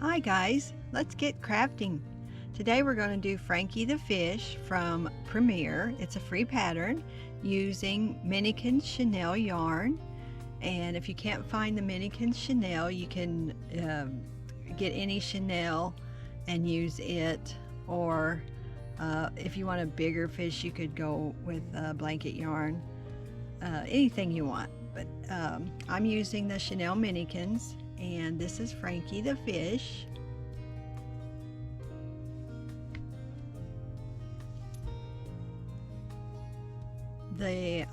Hi guys, let's get crafting. Today we're going to do Frankie the Fish from Premier. It's a free pattern using Minikin Chenille yarn, and if you can't find the Minikin Chenille, you can get any chenille and use it, or if you want a bigger fish you could go with blanket yarn, anything you want, but I'm using the Chenille Minikins. And this is Frankie the Fish. The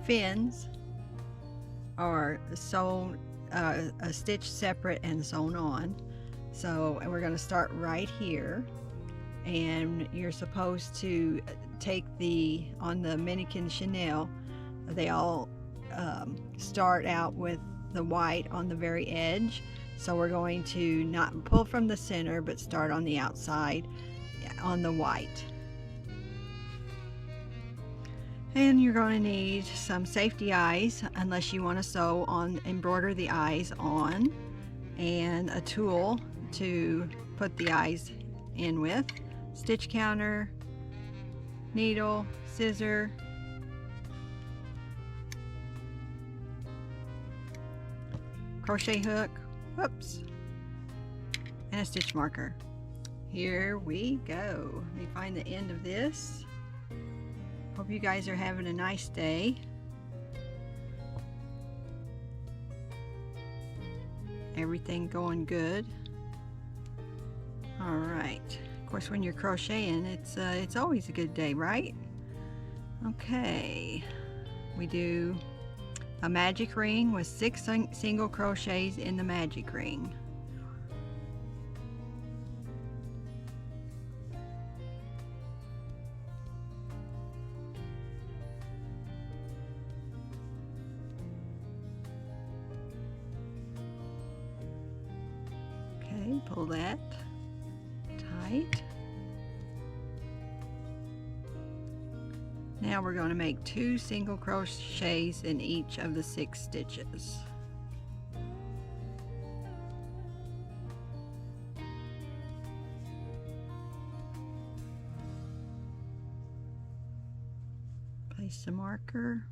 fins are sewn, stitched separate and sewn on. And we're going to start right here. And you're supposed to take on the Minikin Chenille, they all start out with the white on the very edge, so we're going to not pull from the center but start on the outside on the white. And you're going to need some safety eyes unless you want to embroider the eyes on, and a tool to put the eyes in with, stitch counter, needle, scissor, crochet hook, whoops, and a stitch marker. Here we go. Let me find the end of this. Hope you guys are having a nice day. Everything going good. All right. Of course, when you're crocheting, it's always a good day, right? Okay. We do a magic ring with 6 single crochets in the magic ring. Okay, pull that tight. Now we're going to make 2 single crochets in each of the 6 stitches. Place the marker.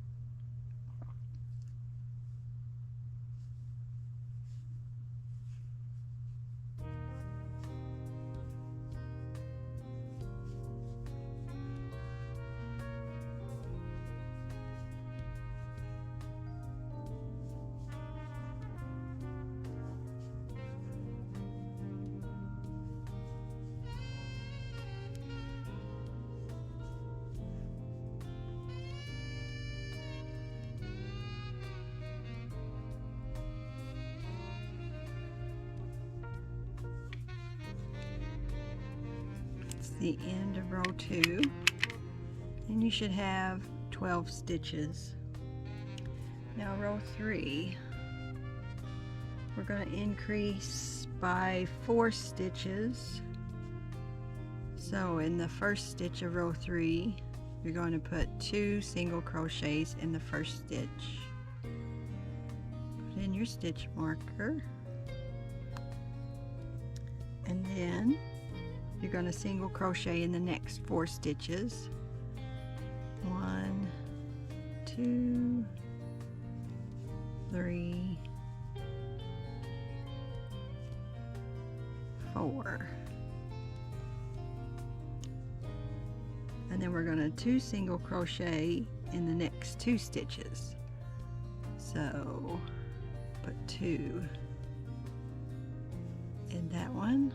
The end of row 2, and you should have 12 stitches. Now row 3, we're going to increase by 4 stitches. So in the first stitch of row 3, you're going to put 2 single crochets in the first stitch. Put in your stitch marker, and then you're going to single crochet in the next 4 stitches. 1, 2, 3, 4. And then we're going to 2 single crochet in the next 2 stitches. So put 2 in that one,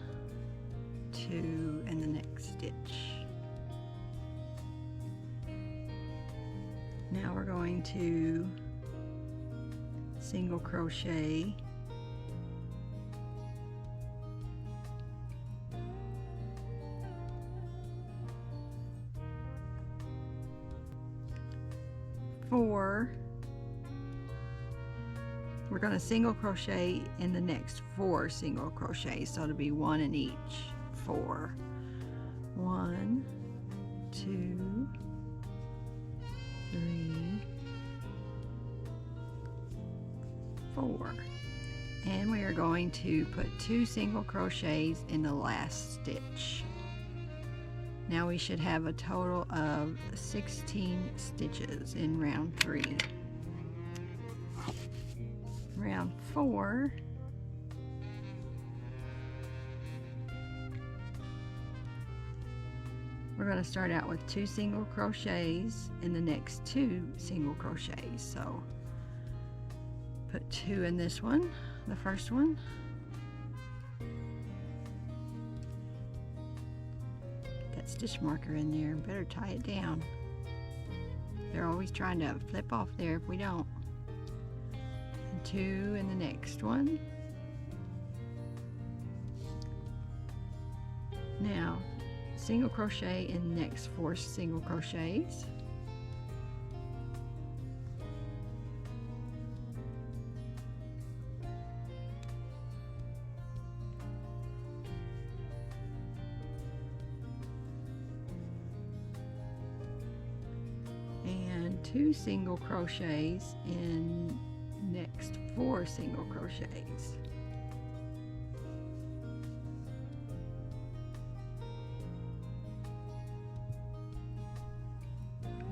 2 in the next stitch. Now we're going to single crochet we're going to single crochet in the next 4 single crochets, so it'll be 1 in each 4. 1, 2, 3, 4. And we are going to put 2 single crochets in the last stitch. Now we should have a total of 16 stitches in round 3. Round 4, we're going to start out with 2 single crochets in the next 2 single crochets. So put 2 in this one, the first one. Get that stitch marker in there, better tie it down. They're always trying to flip off there if we don't. And 2 in the next one. Now single crochet in the next 4 single crochets. And 2 single crochets in next 4 single crochets.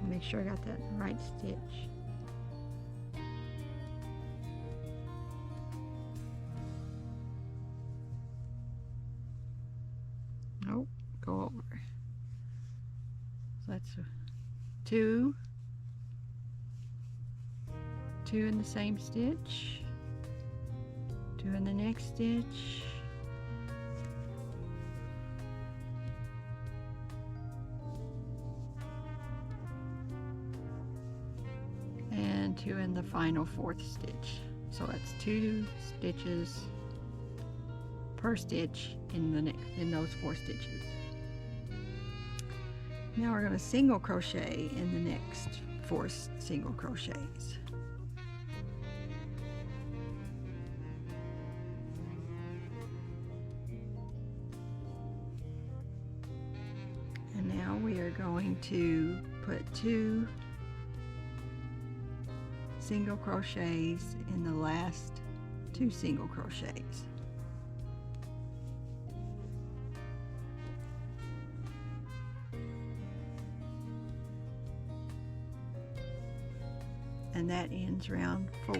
Make sure I got that right stitch. Nope, go over. So that's 2 in the same stitch, 2 in the next stitch, and 2 in the final 4th stitch. So that's 2 stitches per stitch in those 4 stitches. Now we're going to single crochet in the next 4 single crochets. And now we are going to put 2 single crochets in the last 2 single crochets. And that ends round 4.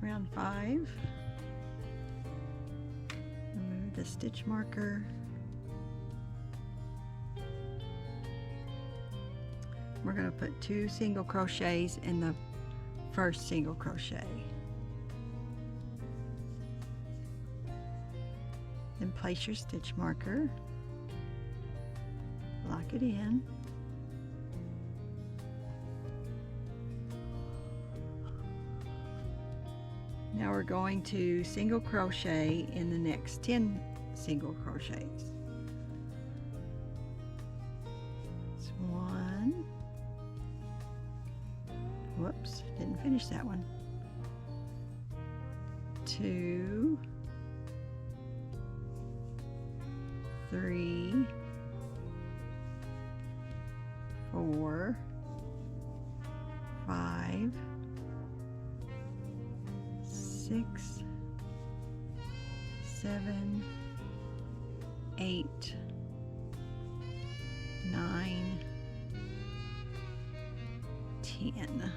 Round 5, remove the stitch marker. We're going to put 2 single crochets in the first single crochet. Then place your stitch marker, lock it in. Now we're going to single crochet in the next 10 single crochets. It's 1, whoops, didn't finish that one. 2, 3, 4, 5, 6, 7, 8, 9, 10.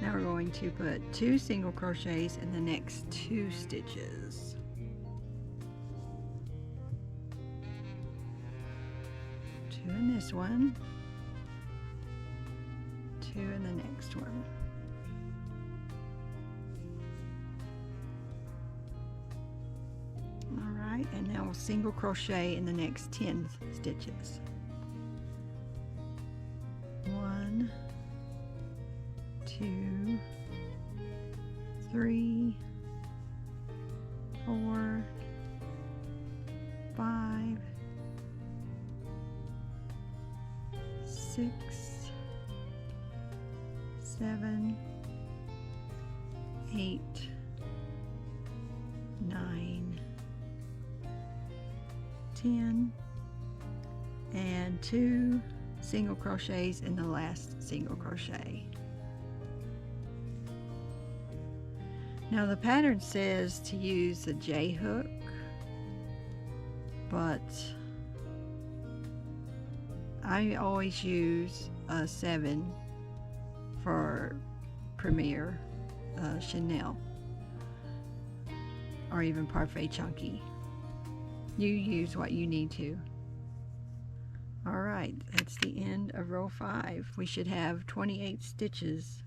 Now we're going to put 2 single crochets in the next 2 stitches. Two in this one, 2 in the next one. Alright, and now we'll single crochet in the next 10 stitches. 1, 2, 3, 4, 5, 6, 7, 8, 9, 10, and 2 single crochets in the last single crochet. Now the pattern says to use the J hook, but I always use a 7 for Premier Chanel, or even Parfait Chunky. You use what you need to. Alright, that's the end of row 5. We should have 28 stitches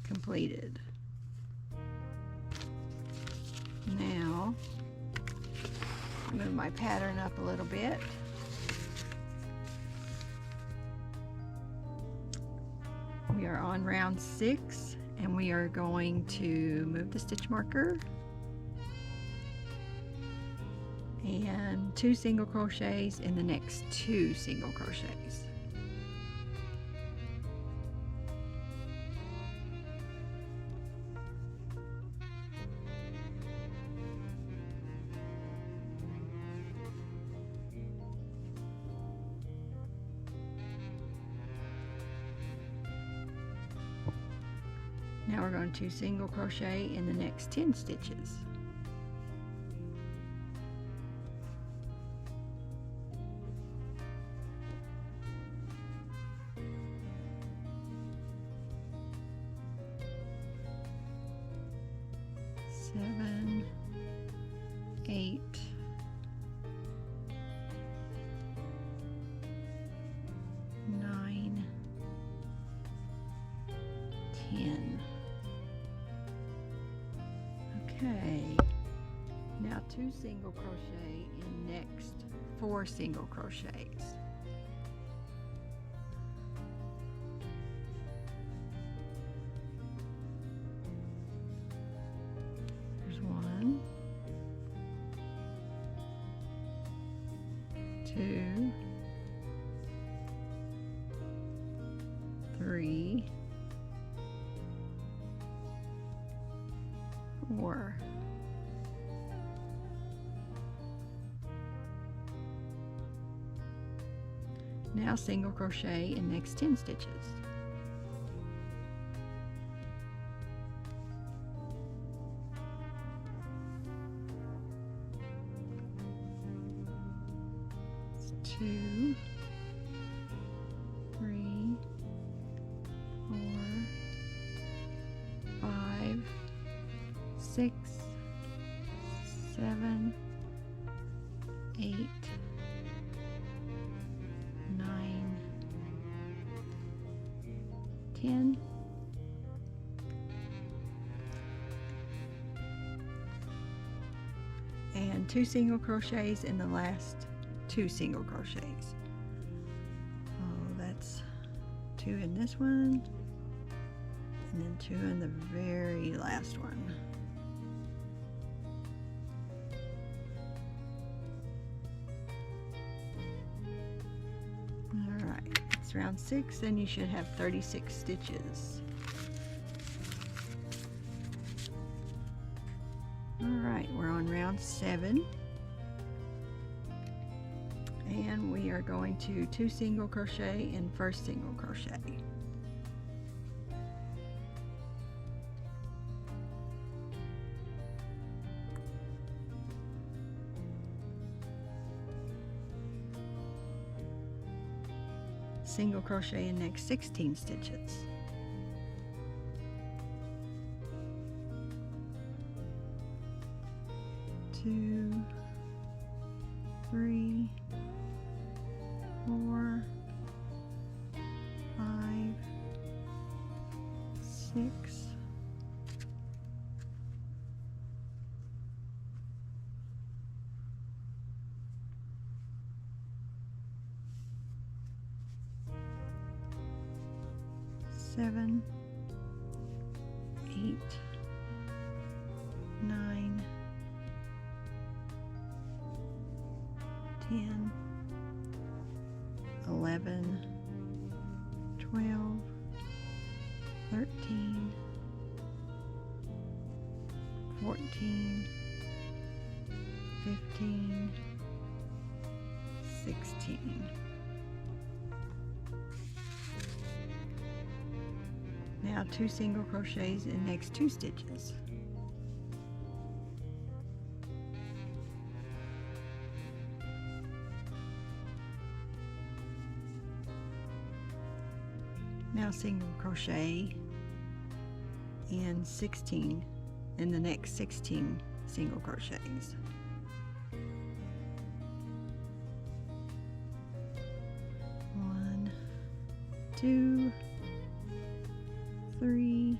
completed. Now, move my pattern up a little bit. We are on round 6, and we are going to move the stitch marker and 2 single crochets in the next 2 single crochets. Now we're going to single crochet in the next 10 stitches. Seven, 8, 9, 10. Okay, now 2 single crochet in next 4 single crochets. There's 1, 2, 3, 4. Now single crochet in next 10 stitches. It's 2, 3, 4, 5, 6, 7, 8, 9, 10. And 2 single crochets in the last 2 single crochets. Oh, that's 2 in this one, and then 2 in the very last one. Alright, it's round 6, and you should have 36 stitches. Alright, we're on round 7, and we are going to 2 single crochet in first single crochet. Single crochet in next 16 stitches. Two, 3, 4, 5, 6, 7, 8, 9, 10, 11, 12, 13, 14, 15, 16. Now 2 single crochets in the next 2 stitches. Now single crochet in 16 in the next 16 single crochets. 1, 2, 3,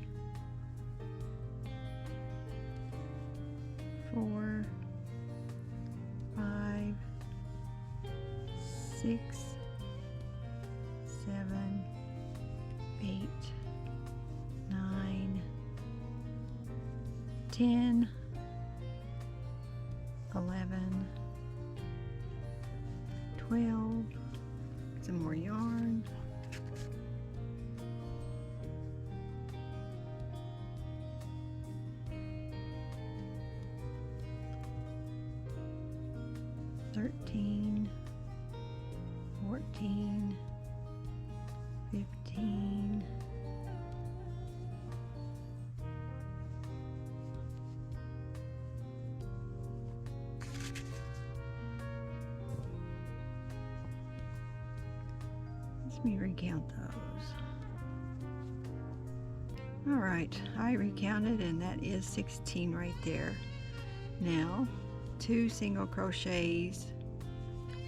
4, 5, 6, 7, 8, 9, 10, 11, 12, some more yarn, 13, 14, 15, 'Let me recount those. Alright, I recounted and that is 16 right there. Now 2 single crochets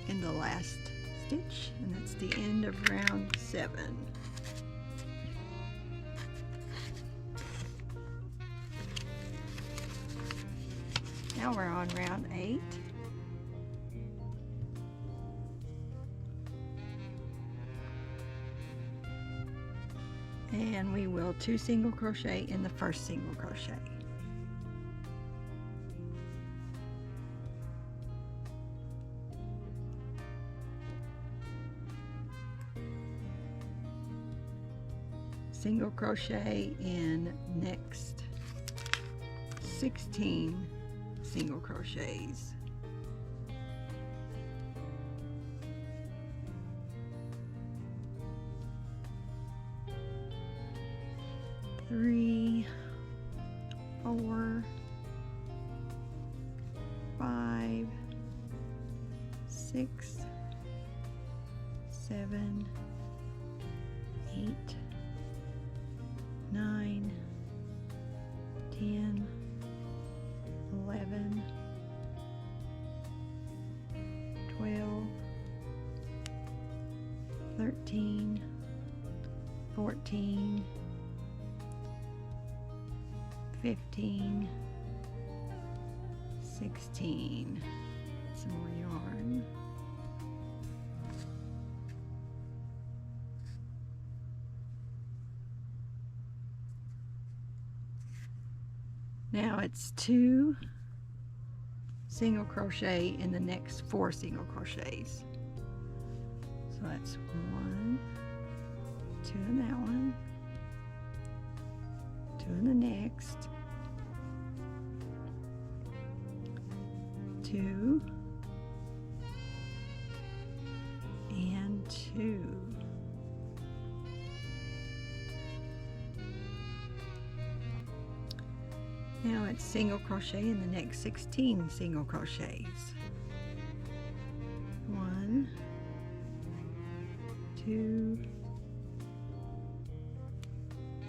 in the last stitch, and that's the end of round 7. Now we're on round 8. And we will 2 single crochet in the first single crochet. Single crochet in next 16 single crochets. Three, 4, 5, 6, 7, 8, 9, 10, 11, 12, 13, 14, 15, 16, some more yarn, now it's 2 single crochet in the next 4 single crochets, so that's 1, 2 in that one, 2 in the next, 2 and 2. Now it's single crochet in the next 16 single crochets. 1, 2,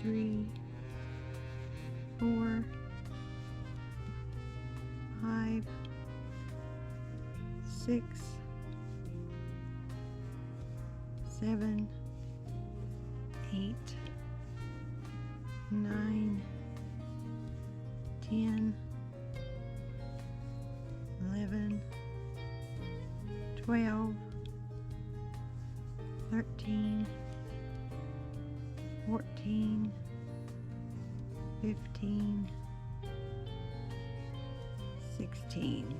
3, 4, 5, 6, 7, 8, 9, 10, 11, 12, 13, 14, 15, 16.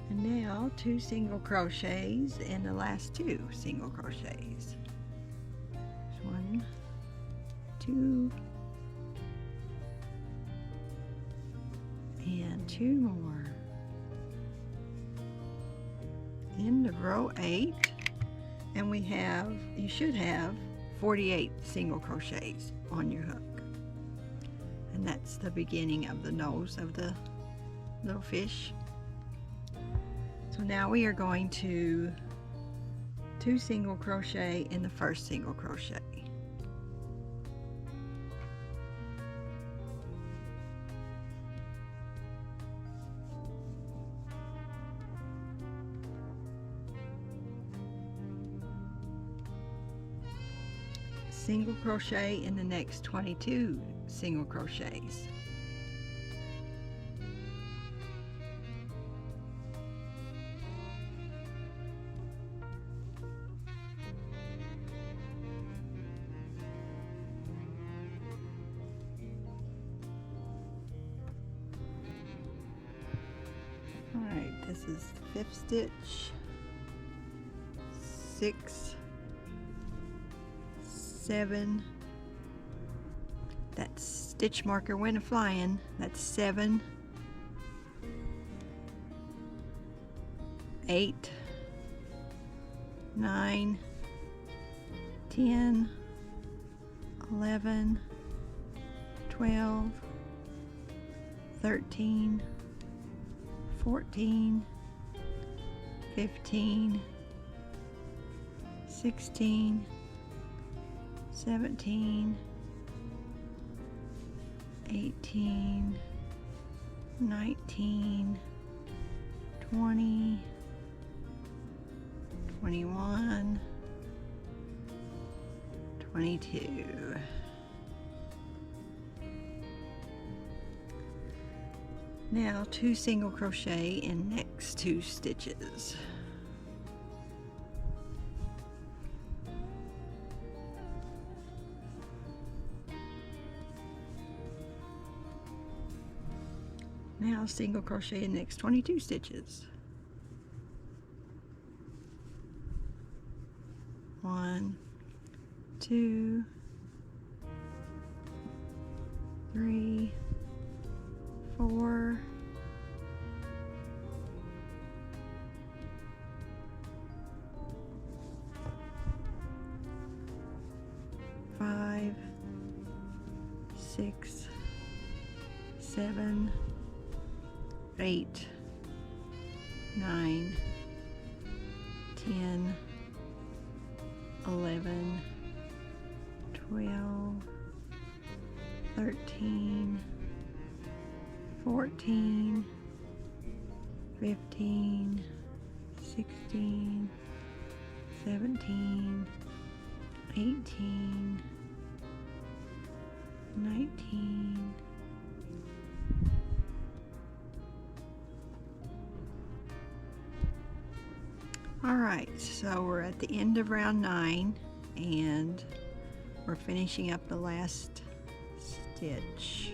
And now 2 single crochets in the last 2 single crochets. 1, 2, and 2 more. End of row 8, and we have, you should have 48 single crochets on your hook, and that's the beginning of the nose of the little fish. So now we are going to 2 single crochet in the first single crochet. Single crochet in the next 22 single crochets. Alright, this is the 5th stitch, 6, 7, that stitch marker went a-flying, that's 7, 8, 9, 10, 11, 12, 13, 14, 15, 16, 17, 18, 19, 20, 21, 22. Now 2 single crochet in next 2 stitches. Now single crochet in next 22 stitches. 1, 2, 3, 4, 5, 6, 7, 8, 9, 10, 11, 12, 13, 14, 15, 16, 17, 18, 19, Alright, so we're at the end of round 9 and we're finishing up the last stitch.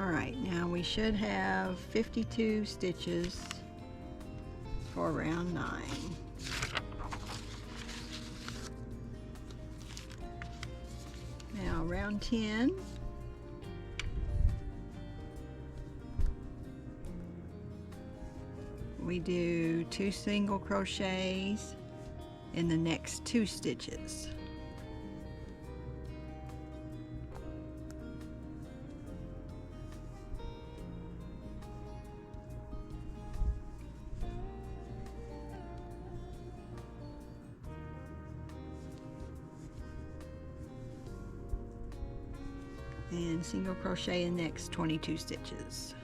Alright, now we should have 52 stitches for round 9. Now round 10, we do 2 single crochets in the next 2 stitches. And single crochet in the next 22 stitches.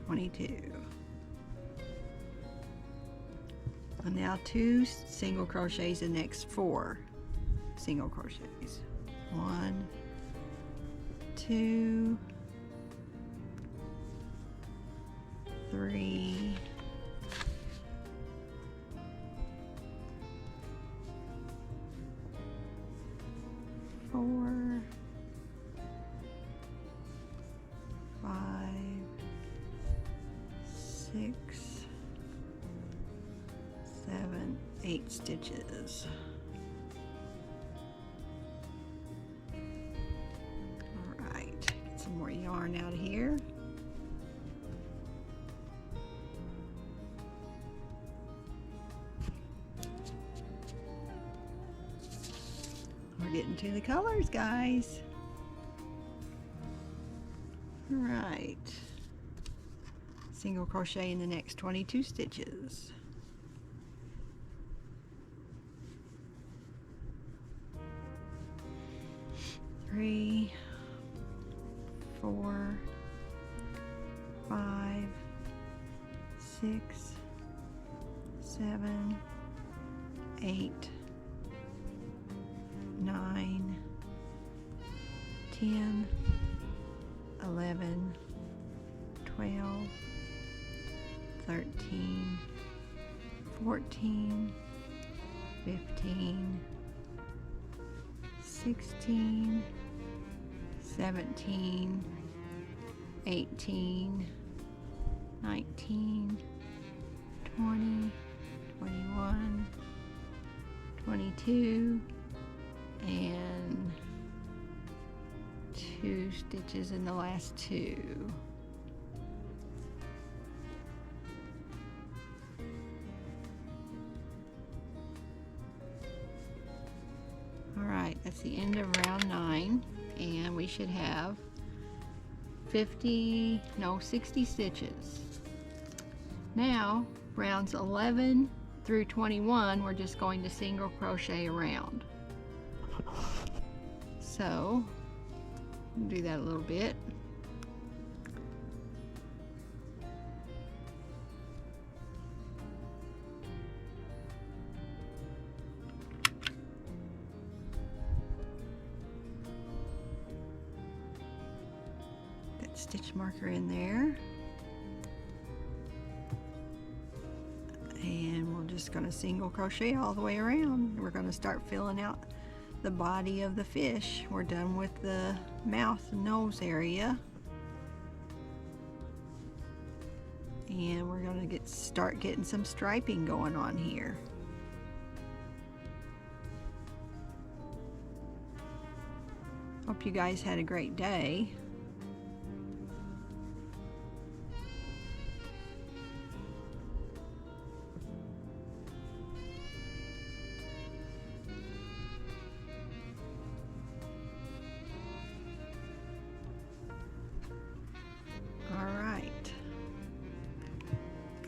22. And now 2 single crochets the next 4 single crochets. 1, 2, 3, 4, 5, 6, 7, 8 stitches. All right, get some more yarn out of here. We're getting to the colors, guys. All right. Single crochet in the next 22 stitches. Three, 4, 5, 6, 7, 8, 9, 10, 11, 12, 13, 14, 15, 16, 17, 18, 19, 20, 21, 22, and 2 stitches in the last 2. Alright, that's the end of round 9, and we should have 60 stitches. Now, rounds 11 through 21, we're just going to single crochet around. So, do that a little bit. That stitch marker in there. And we're just going to single crochet all the way around. We're going to start filling out the body of the fish. We're done with the mouth and nose area, and we're going to start getting some striping going on here. Hope you guys had a great day.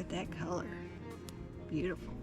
That color, beautiful.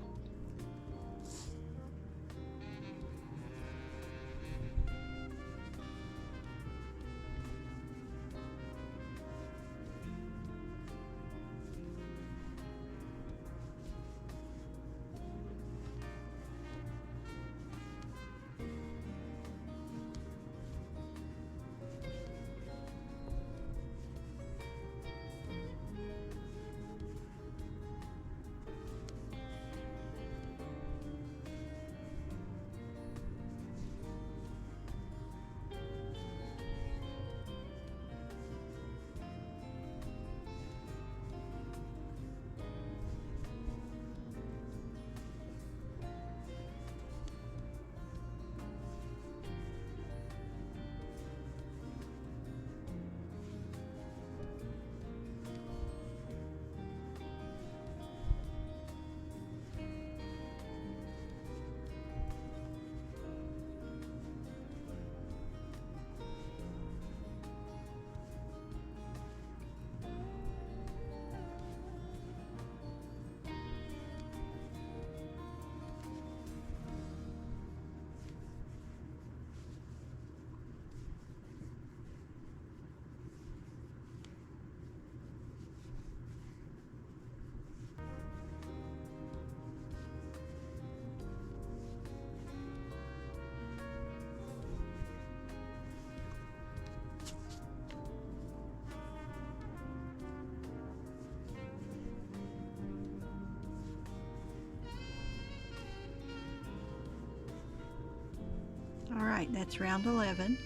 Alright, that's round 11,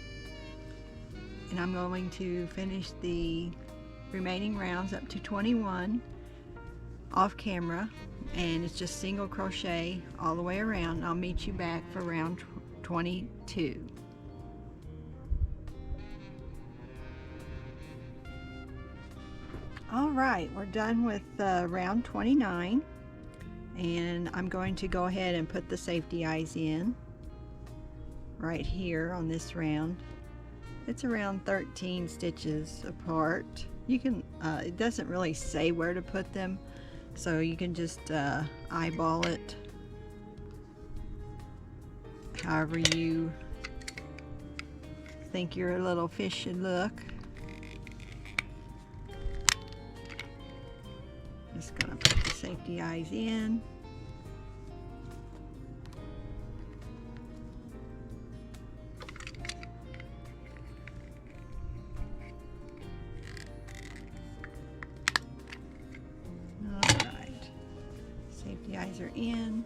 and I'm going to finish the remaining rounds up to 21 off camera, and it's just single crochet all the way around. I'll meet you back for round 22. Alright, we're done with round 29, and I'm going to go ahead and put the safety eyes in right here on this round. It's around 13 stitches apart. You can it doesn't really say where to put them, so you can just eyeball it however you think your little fish should look. Just gonna put the safety eyes in. Alright, safety eyes are in.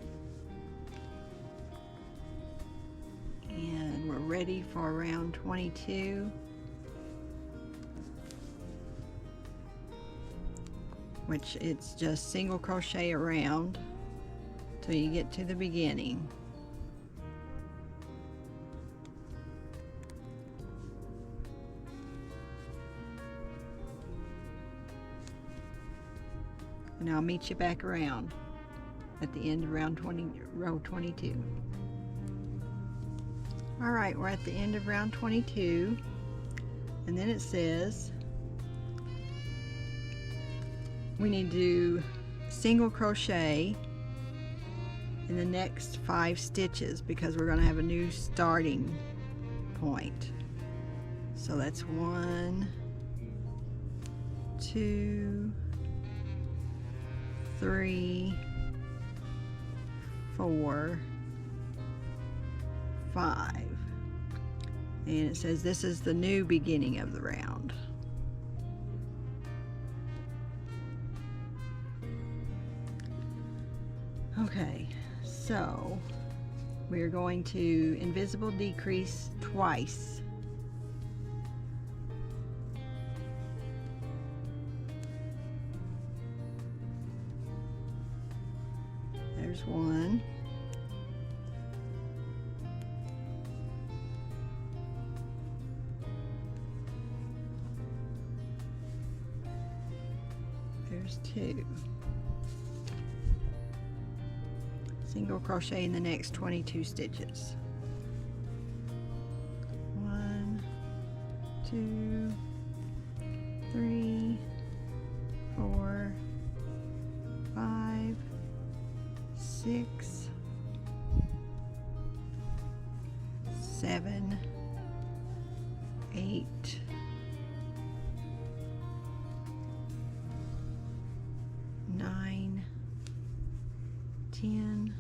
And we're ready for round 22. Which it's just single crochet around till you get to the beginning. And I'll meet you back around at the end of row 22. Alright, we're at the end of round 22, and then it says we need to do single crochet in the next 5 stitches because we're going to have a new starting point. So that's 1, 2, 3, 4, 5, and it says this is the new beginning of the round. Okay, so we're going to invisible decrease twice. There's 1. There's 2. Single crochet in the next 22 stitches. 1, 2, 3, 4, 5, 6, 7, 8, 9, 10,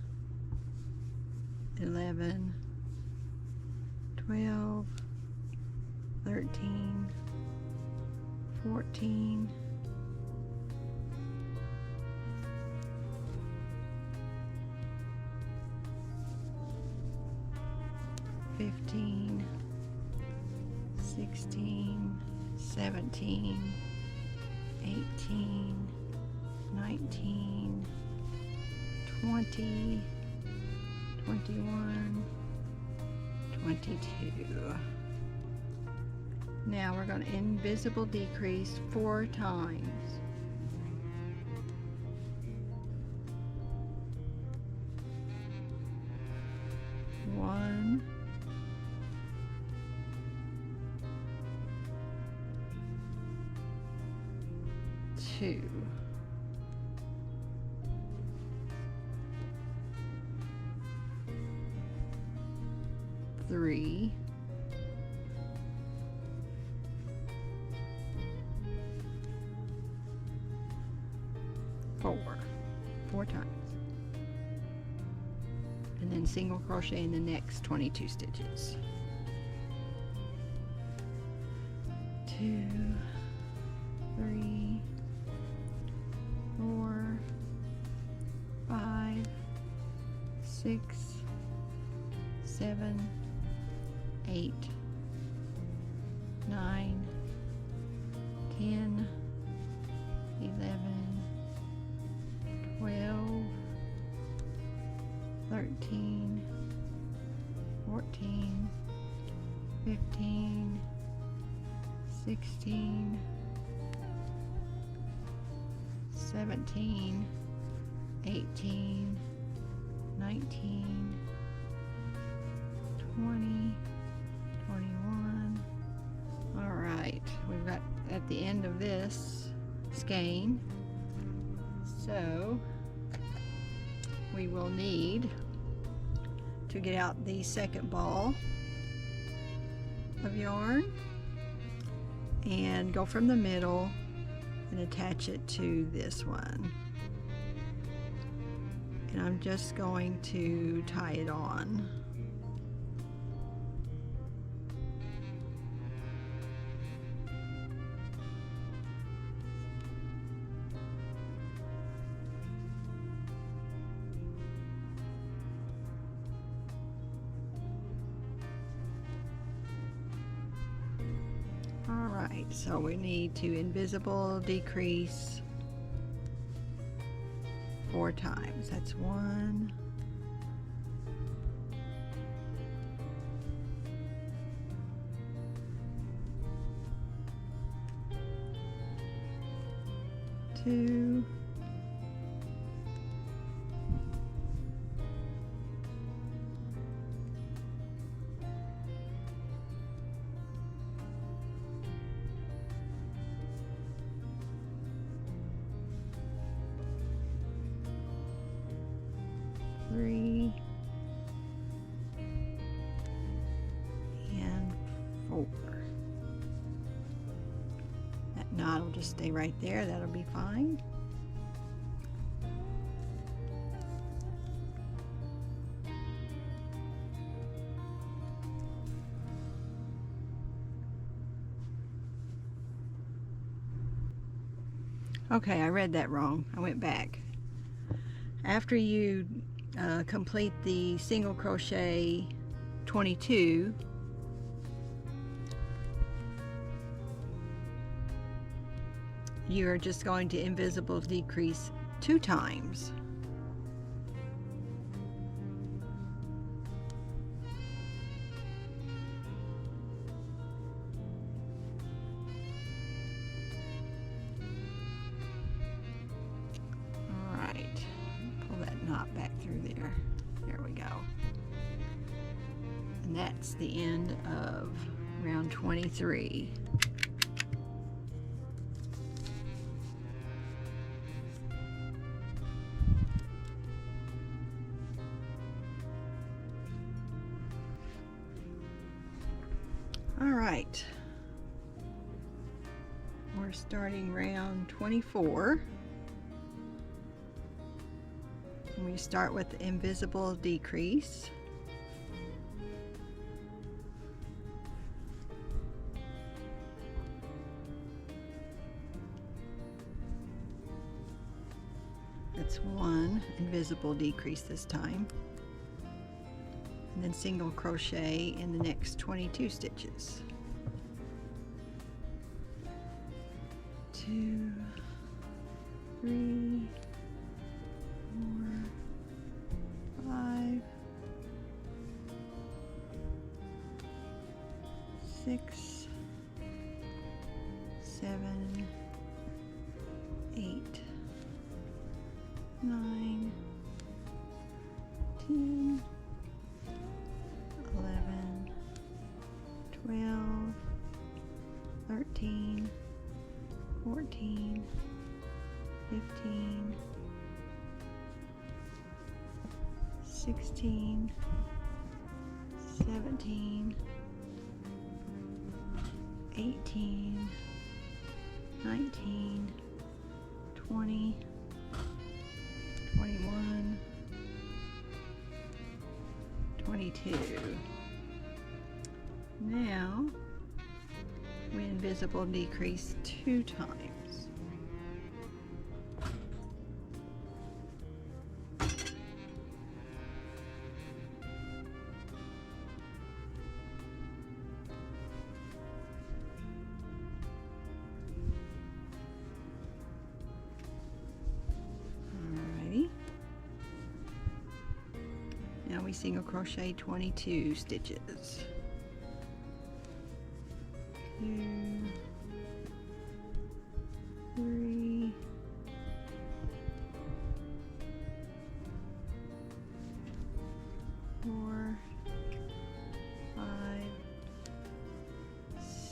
11, 12, 13, 14, 15, 16, 17, 18, 19, 20, 21, 22. Now we're going to invisible decrease 4 times. One, 2, 3, 4 times, and then single crochet in the next 22 stitches. 2, 3, 4, 5, 6, 7, 8, 9, 10, 11, 12, 13, 14, 15, 16, 17, 18, 19, 20, 21. All right, we've got at the end of this skein, so we will need to get out the second ball of yarn and go from the middle and attach it to this one. And I'm just going to tie it on. Alright, so we need to invisible decrease 4 times. That's 1, 2, 3, and 4. That knot will just stay right there. That'll be fine. Okay, I read that wrong. I went back. After you complete the single crochet 22, you're just going to invisible decrease 2 times. Knot back through there. There we go. And that's the end of round 23. All right. We're starting round 24. We start with the invisible decrease. That's 1 invisible decrease this time. And then single crochet in the next 22 stitches. 2, 3, 4, 5, 6, 7, 8, 9, 10, 11, 12, 13, 14, 15, 16, 17, 18, 19, 20, 21, 22. Now we invisible decrease 2 times. we single crochet 22 stitches. 2, 3, 4, 5,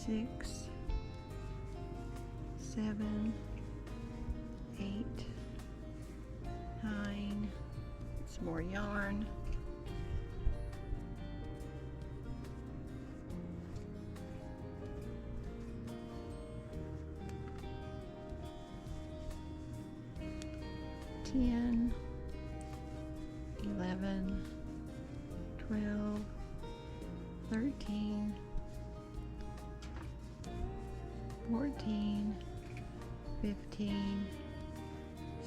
6, 7, 8, 9, some more yarn, 10, 11, 12, 13, 14, 15,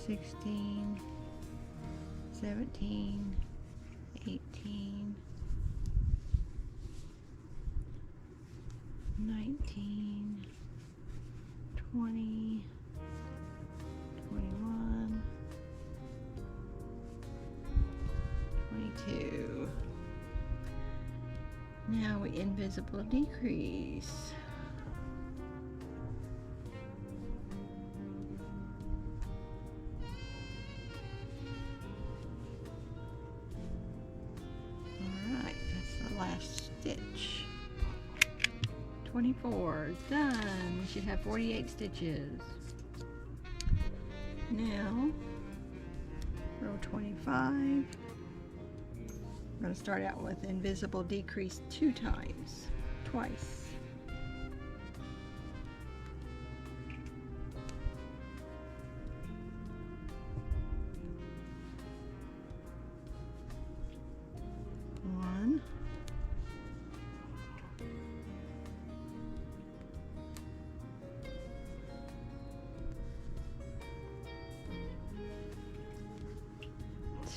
16, 17, 18, 19, 20, 21, 22. Now we invisible decrease. Alright, that's the last stitch. 24 is done. We should have 48 stitches. Now, row 25. We're going to start out with invisible decrease 2 times, twice. One,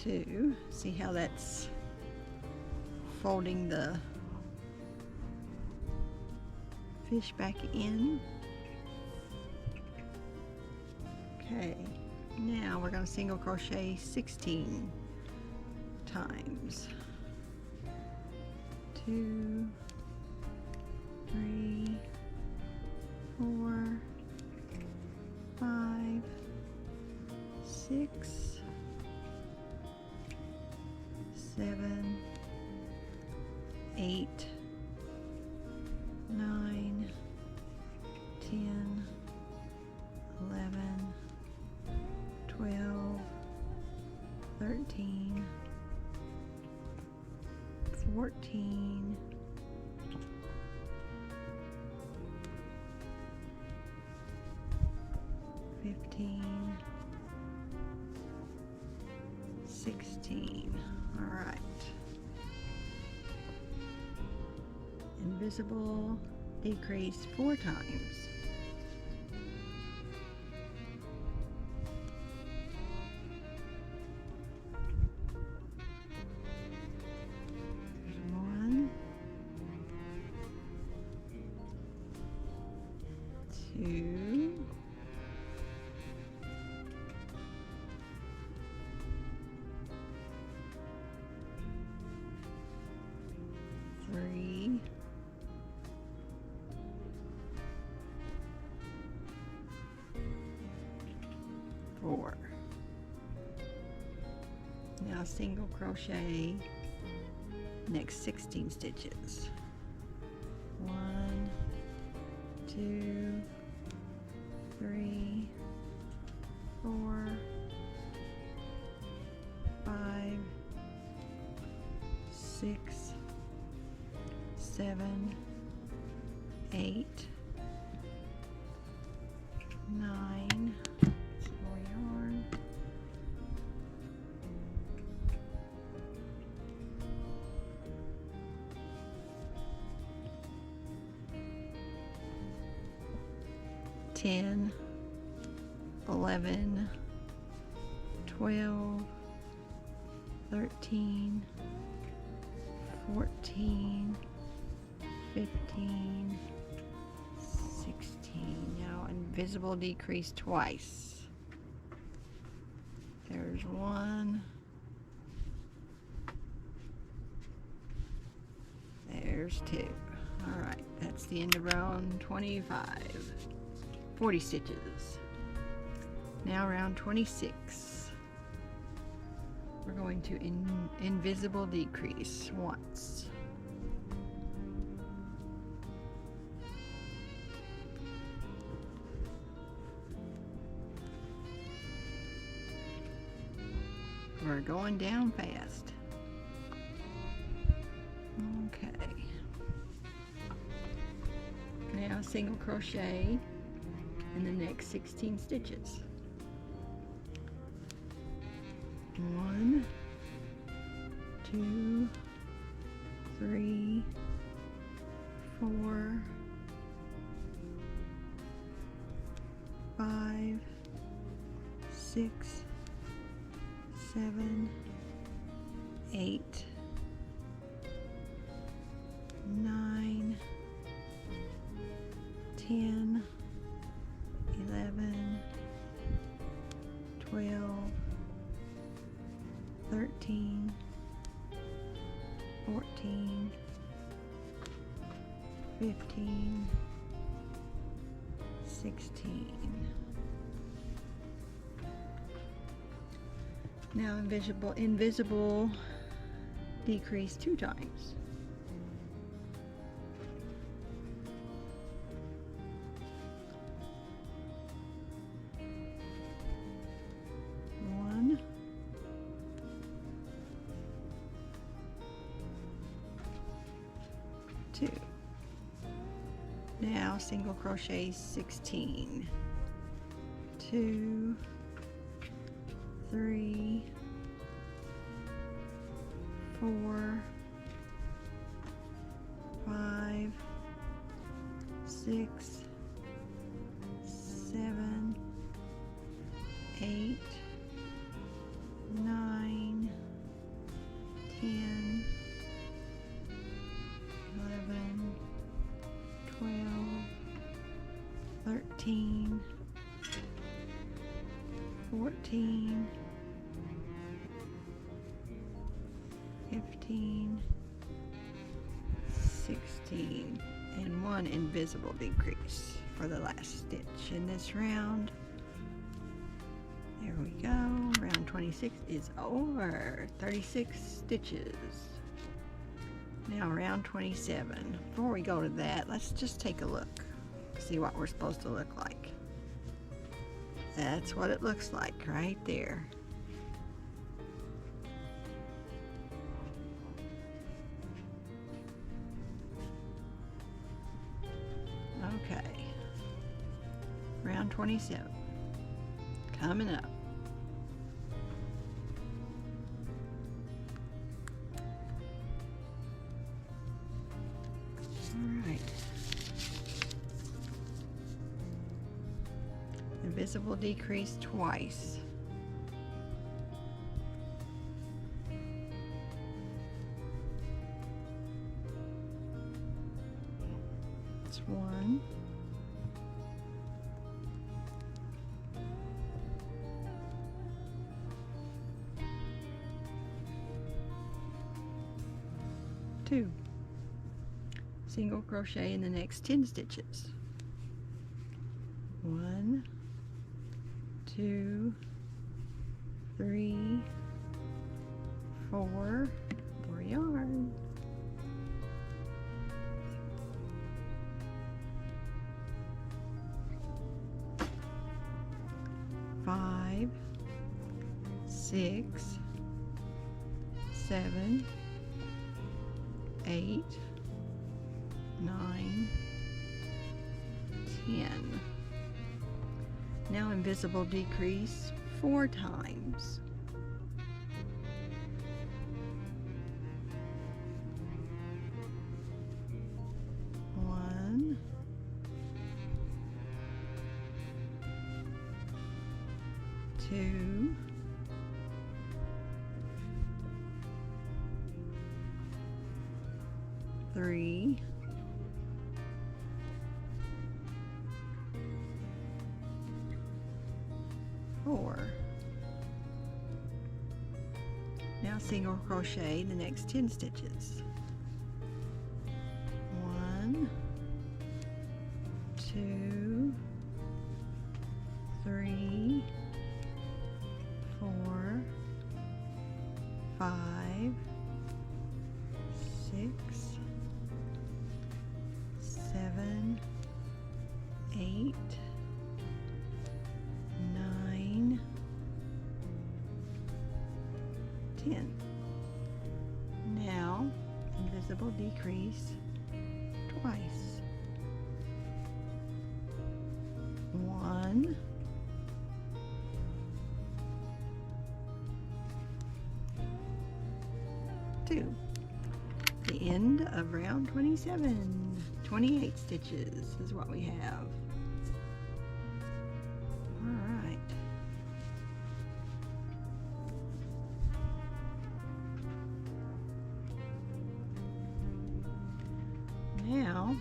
2. See how that's folding the fish back in. Okay, now we're going to single crochet 16 times. 2, 3, 4, 5, 6, 7, 8, 9, 10, 11, 12, 13, 14, 15, 16. All right. Invisible decrease 4 times. There's 1, 2, 3, 4. Now single crochet next 16 stitches. 1, 2, 3, 4, 5, 6, 7, 8, 9. Some more yarn. 10, 11, 12, 13, 14, 15, 16. Now invisible decrease twice. There's 1, there's 2. All right, that's the end of round 40 stitches. Now round 26. We're going to invisible decrease once. We're going down fast. Okay. Now single crochet in the next 16 stitches. 1, 2, 3, 4, 5, 6, 7, 8, 9, 10, 11, 12, 13, 14, 15, 16. Now invisible decrease 2 times. One, 2. Now single crochet 16. 2, 3, 4, 5, 6, 7, 8, 9, 10, 11, 12, 13, 14, 15, 16, and 1 invisible decrease for the last stitch in this round. There we go. Round 26 is over. 36 stitches. Now round 27. Before we go to that, let's just take a look. See what we're supposed to look like. That's what it looks like right there. Okay. Round 27. Coming up. Alright. Invisible decrease twice. It's 1. 2. Single crochet in the next 10 stitches. 1, 2, 3, 4, more yarn. 5, 6, 7, 8, 9, 10. Now invisible decrease 4 times. 1, 2, 3, 4. Now single crochet the next 10 stitches. 10. Now invisible decrease twice. 1, 2. The end of round 27. 28 stitches is what we have. Alright. Now,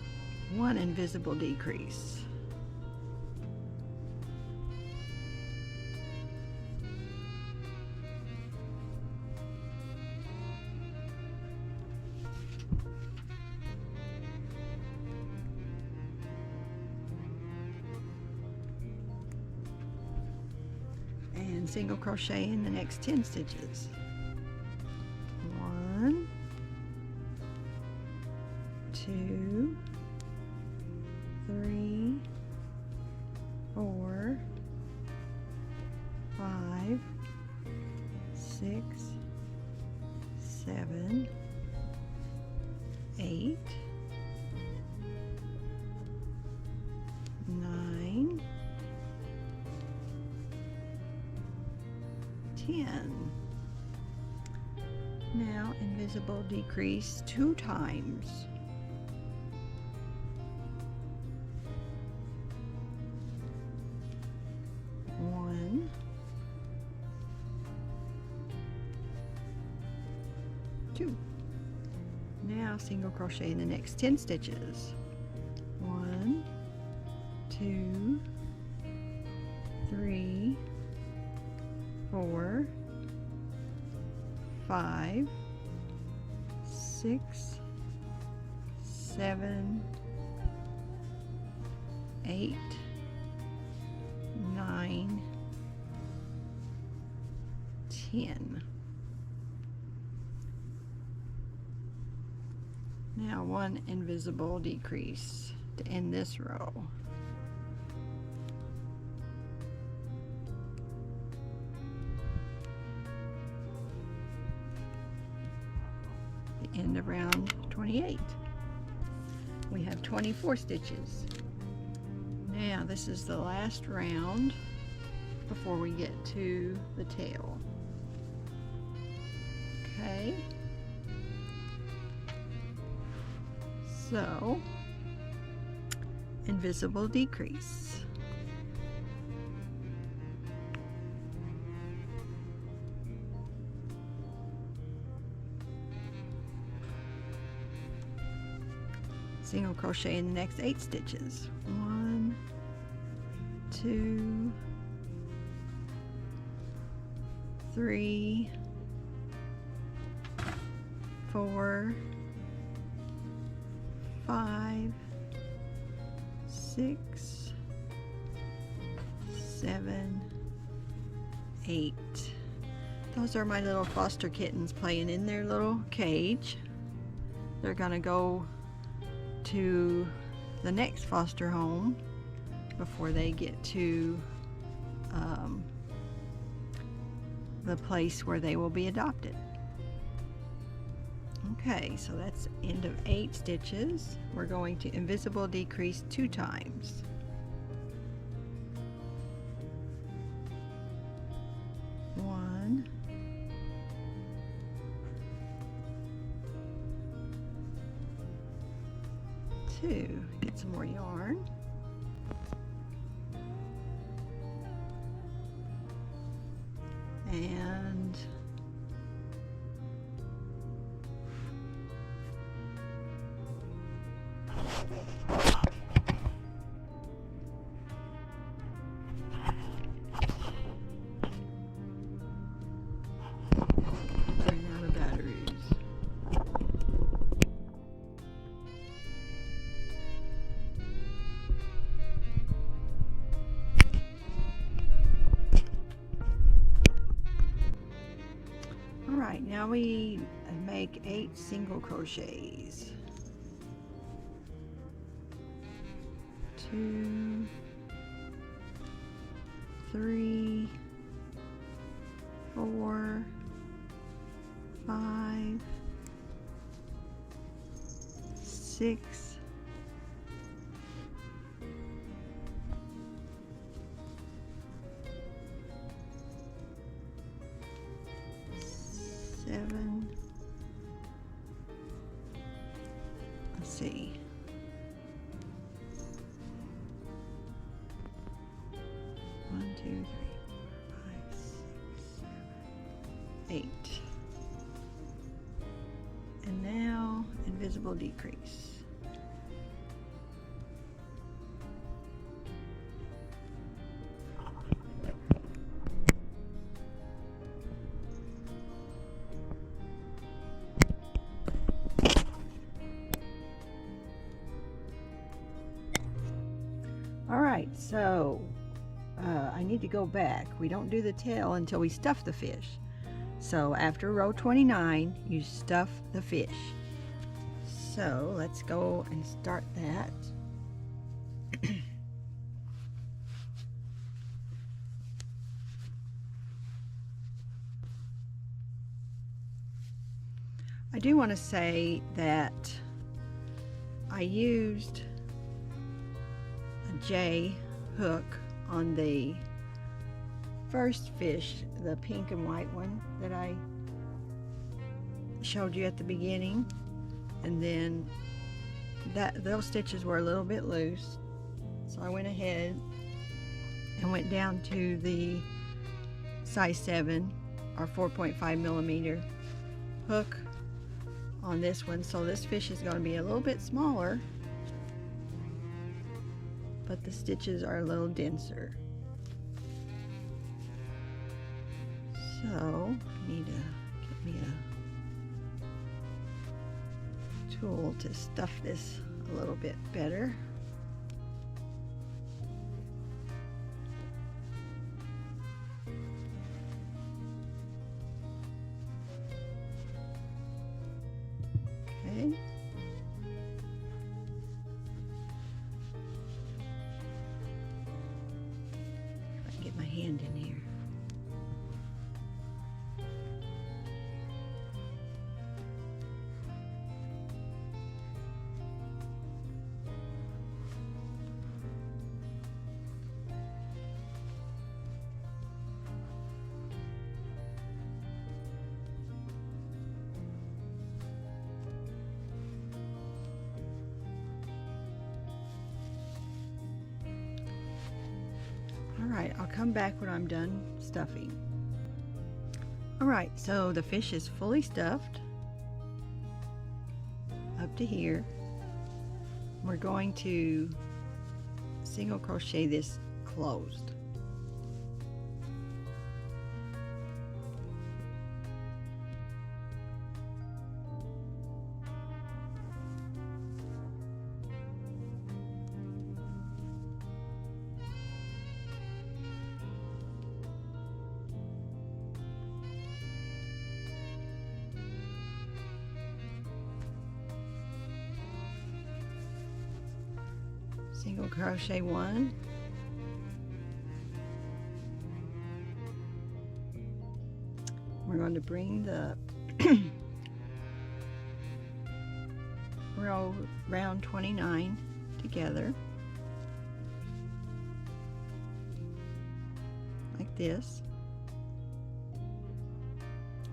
1 invisible decrease. And single crochet in the next 10 stitches. 1, 2, 3, 4, 5, 6, 7, 8, 9, 10. Now invisible decrease 2 times. 1, 2. Now single crochet in the next 10 stitches. 1, 2, 3, 4, 5, 6, 7, 8, 9, 10. Now 1 invisible decrease to end this row. The end of round 28. We have 24 stitches. Now this is the last round before we get to the tail. Okay. So, invisible decrease. Single crochet in the next 8 stitches. 1, 2, 3, 4, 5, 6, 7, 8. Those are my little foster kittens playing in their little cage. They're gonna go to the next foster home before they get to the place where they will be adopted. Okay, so that's end of 8 stitches. We're going to invisible decrease 2 times. 1, 2. Get some more yarn. And running out of batteries. Alright, now we make 8 single crochets. 2, 3, 4, 6, 7. Let's see. 1, 2, 3, 4, 5, 6, 7, 8. And now invisible decrease. All right, so I need to go back. We don't do the tail until we stuff the fish. So after row 29, you stuff the fish. So let's go and start that. I do want to say that I used a J hook on the first fish, the pink and white one that I showed you at the beginning, and then those stitches were a little bit loose, so I went ahead and went down to the size 7 or 4.5 millimeter hook on this one. So this fish is going to be a little bit smaller, but the stitches are a little denser. So I need to get me a tool to stuff this a little bit better. Okay. If I can get my hand in here. Alright, I'll come back when I'm done stuffing. Alright, so the fish is fully stuffed up to here. We're going to single crochet this closed. Single crochet 1, we're going to bring the round 29 together like this,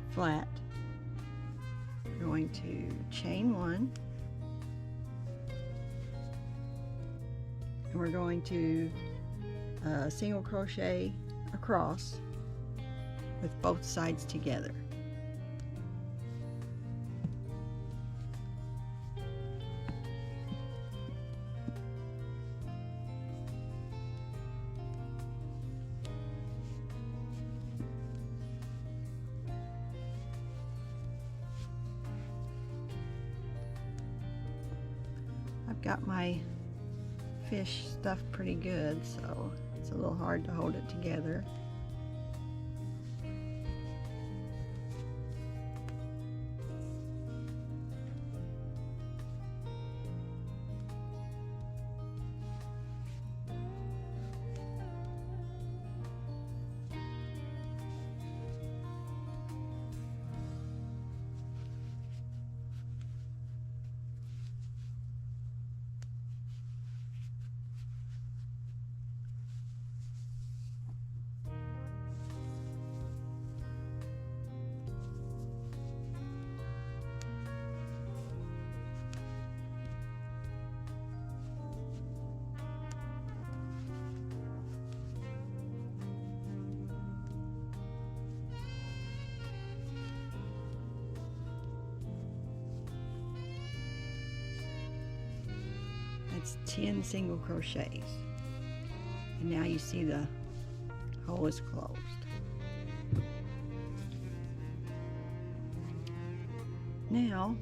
flat. We're going to chain 1. And we're going to single crochet across with both sides together. I've got my fish stuffed pretty good, so it's a little hard to hold it together. is 10 single crochets. And now you see the hole is closed. Now,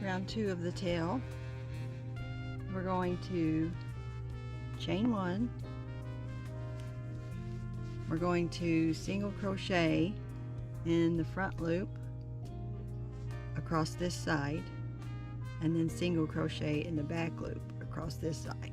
round 2 of the tail, we're going to chain 1. We're going to single crochet in the front loop across this side, and then single crochet in the back loop across this side.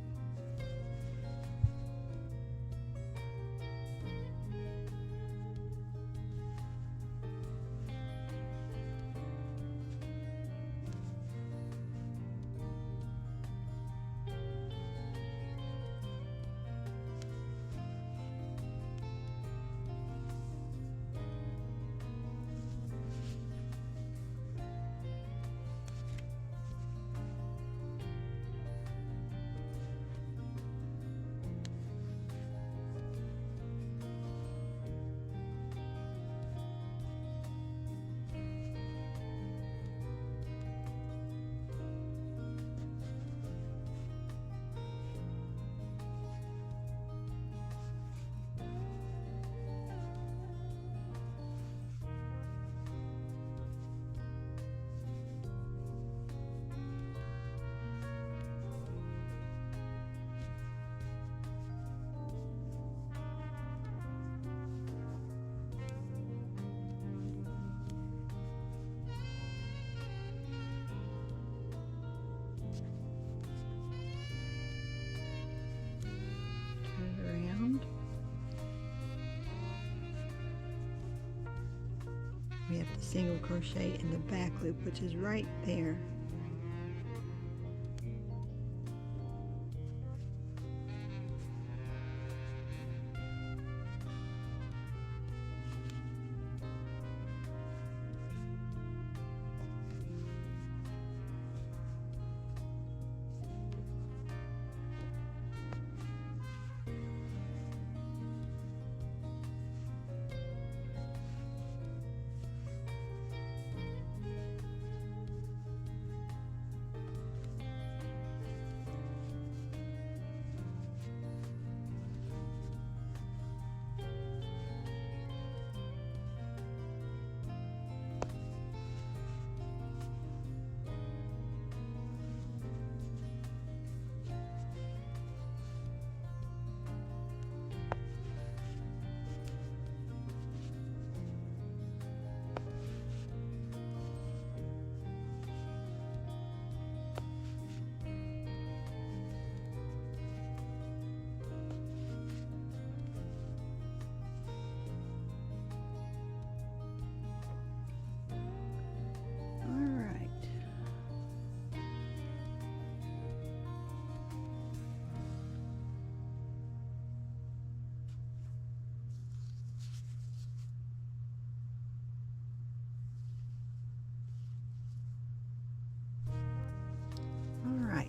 We have to single crochet in the back loop, which is right there.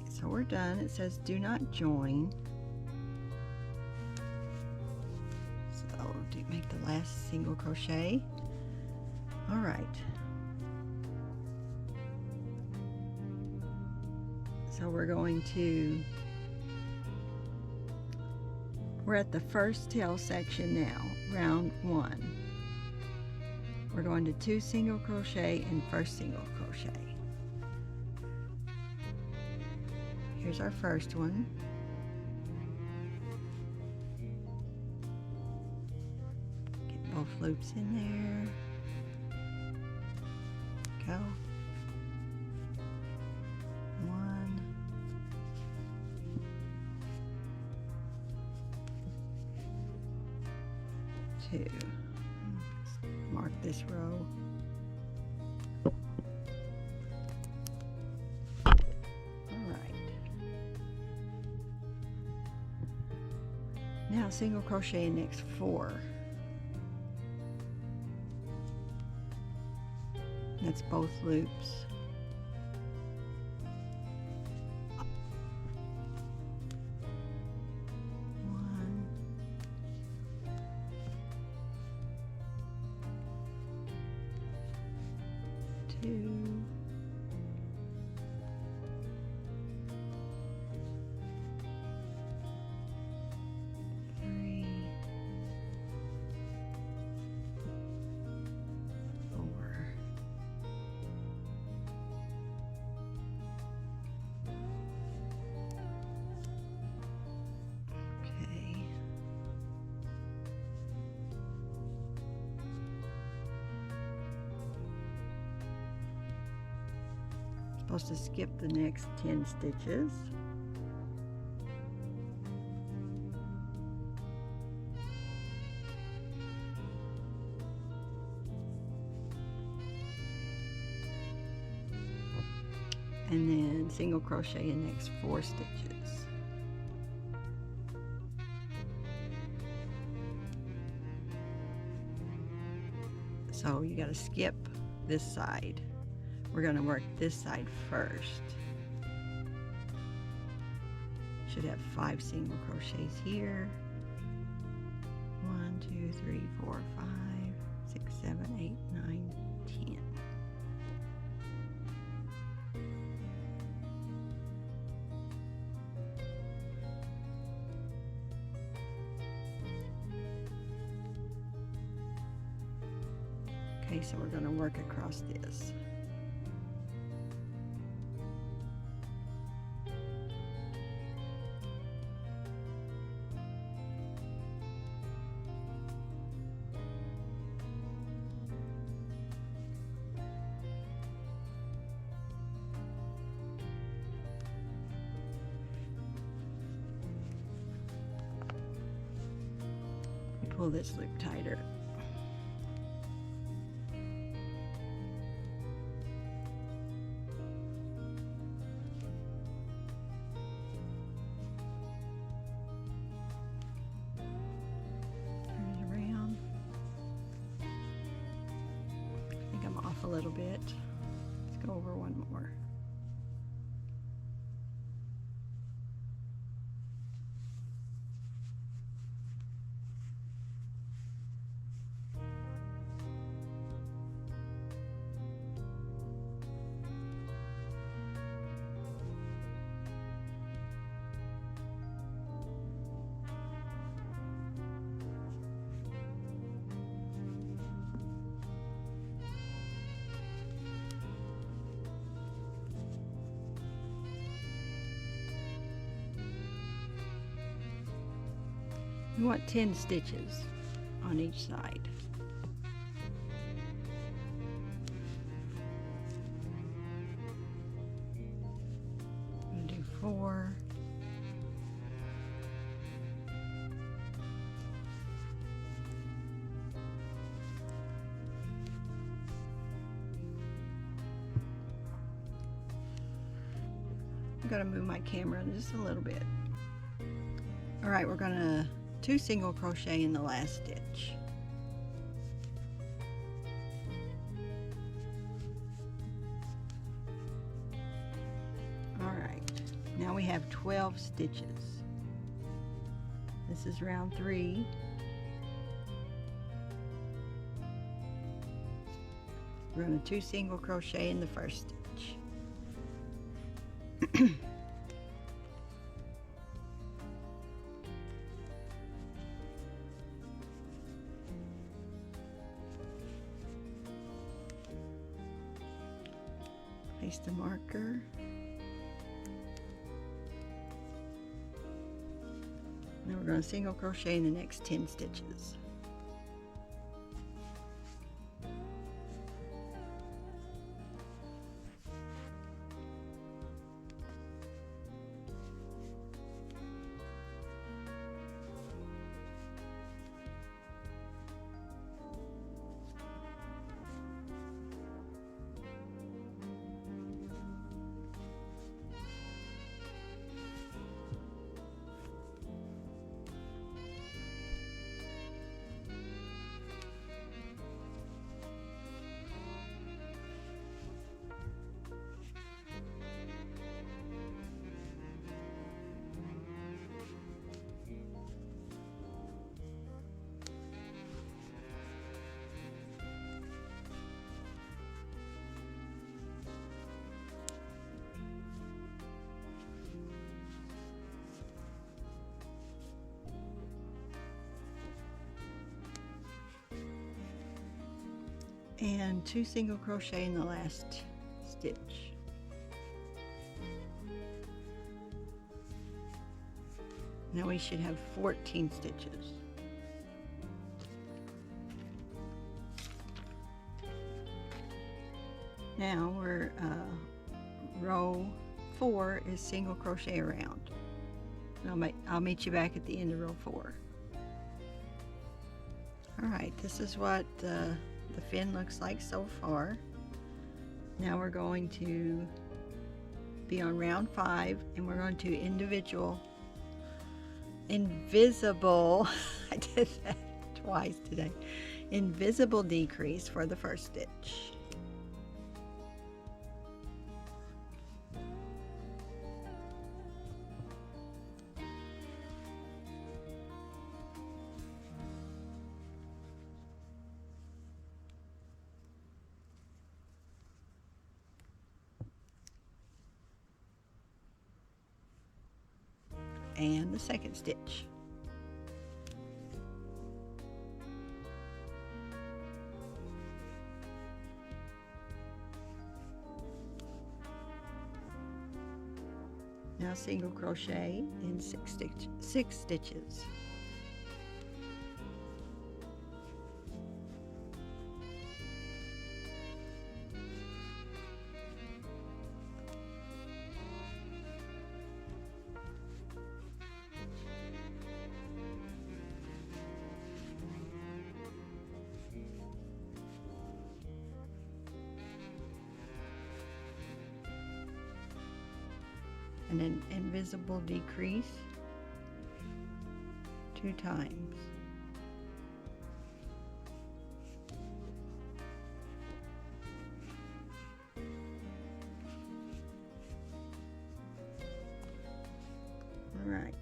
So we're done. It says do not join. So make the last single crochet. All right. So we're at the first tail section now, round 1. We're going to 2 single crochet and first single crochet. Here's our first one. Get both loops in there. Go. 1. 2. Let's mark this row. Now single crochet in next 4. That's both loops. One, 2, Supposed to skip the next 10 stitches. And then single crochet in the next 4 stitches. So you got to skip this side. We're going to work this side first. Should have 5 single crochets here. 1, 2, 3, 4, 5, 6, 7, 8, 9, 10. Okay, so we're going to work across this. Pull this loop tighter. A little bit. Let's go over one more. You want 10 stitches on each side. I'm going to do 4. I'm going to move my camera just a little bit. All right, we're going to 2 single crochet in the last stitch. All right, now we have 12 stitches. This is round 3. We're going to 2 single crochet in the first stitch. Place the marker. Now we're going to single crochet in the next 10 stitches. And 2 single crochet in the last stitch. Now we should have 14 stitches. Now we're row 4 is single crochet around. And I'll meet you back at the end of row 4. Alright, this is what the fin looks like so far. Now we're going to be on round 5, and we're going to invisible I did that twice today, invisible decrease for the first stitch. And the second stitch. Now single crochet in 6 stitches. And an invisible decrease 2 times. All right,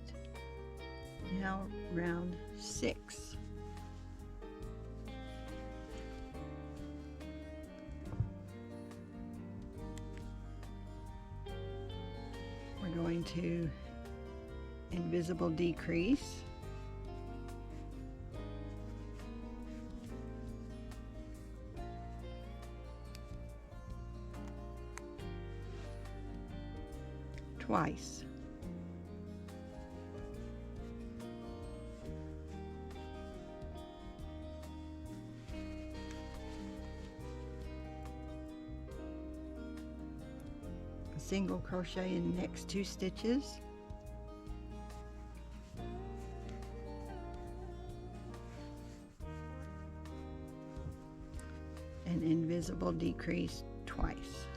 now round 6. We're going to invisible decrease, twice. Single crochet in the next 2 stitches, and invisible decrease twice.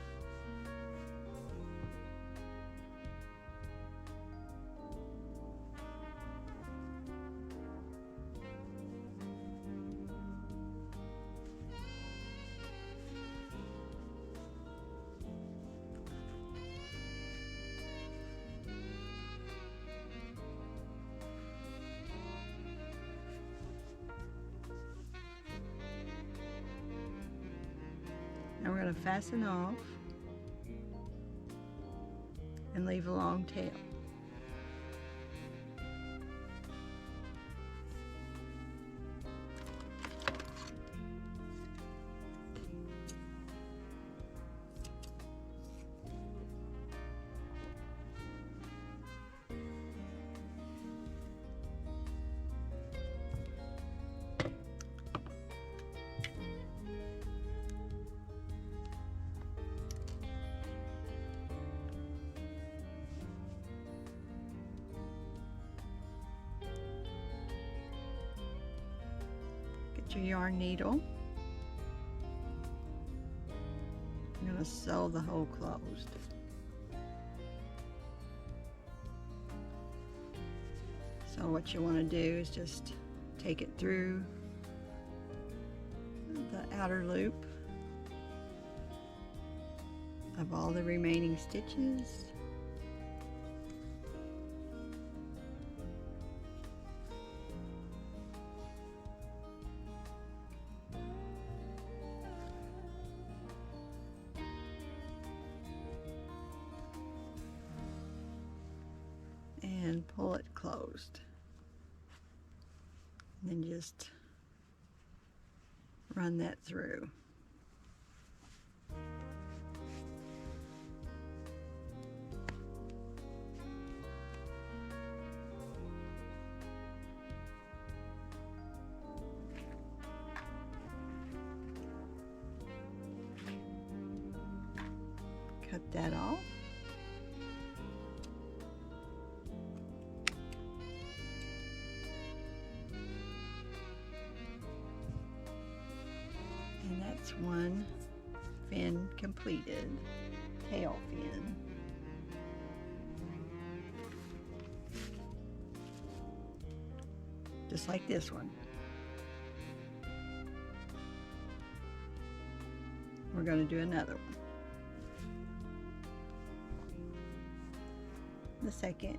Now we're going to fasten off and leave a long tail. Your yarn needle. I'm going to sew the hole closed. So what you want to do is just take it through the outer loop of all the remaining stitches. And pull it closed. And then just run that through. Cut that off. That's one fin completed, tail fin. Just like this one. We're going to do another one. The second.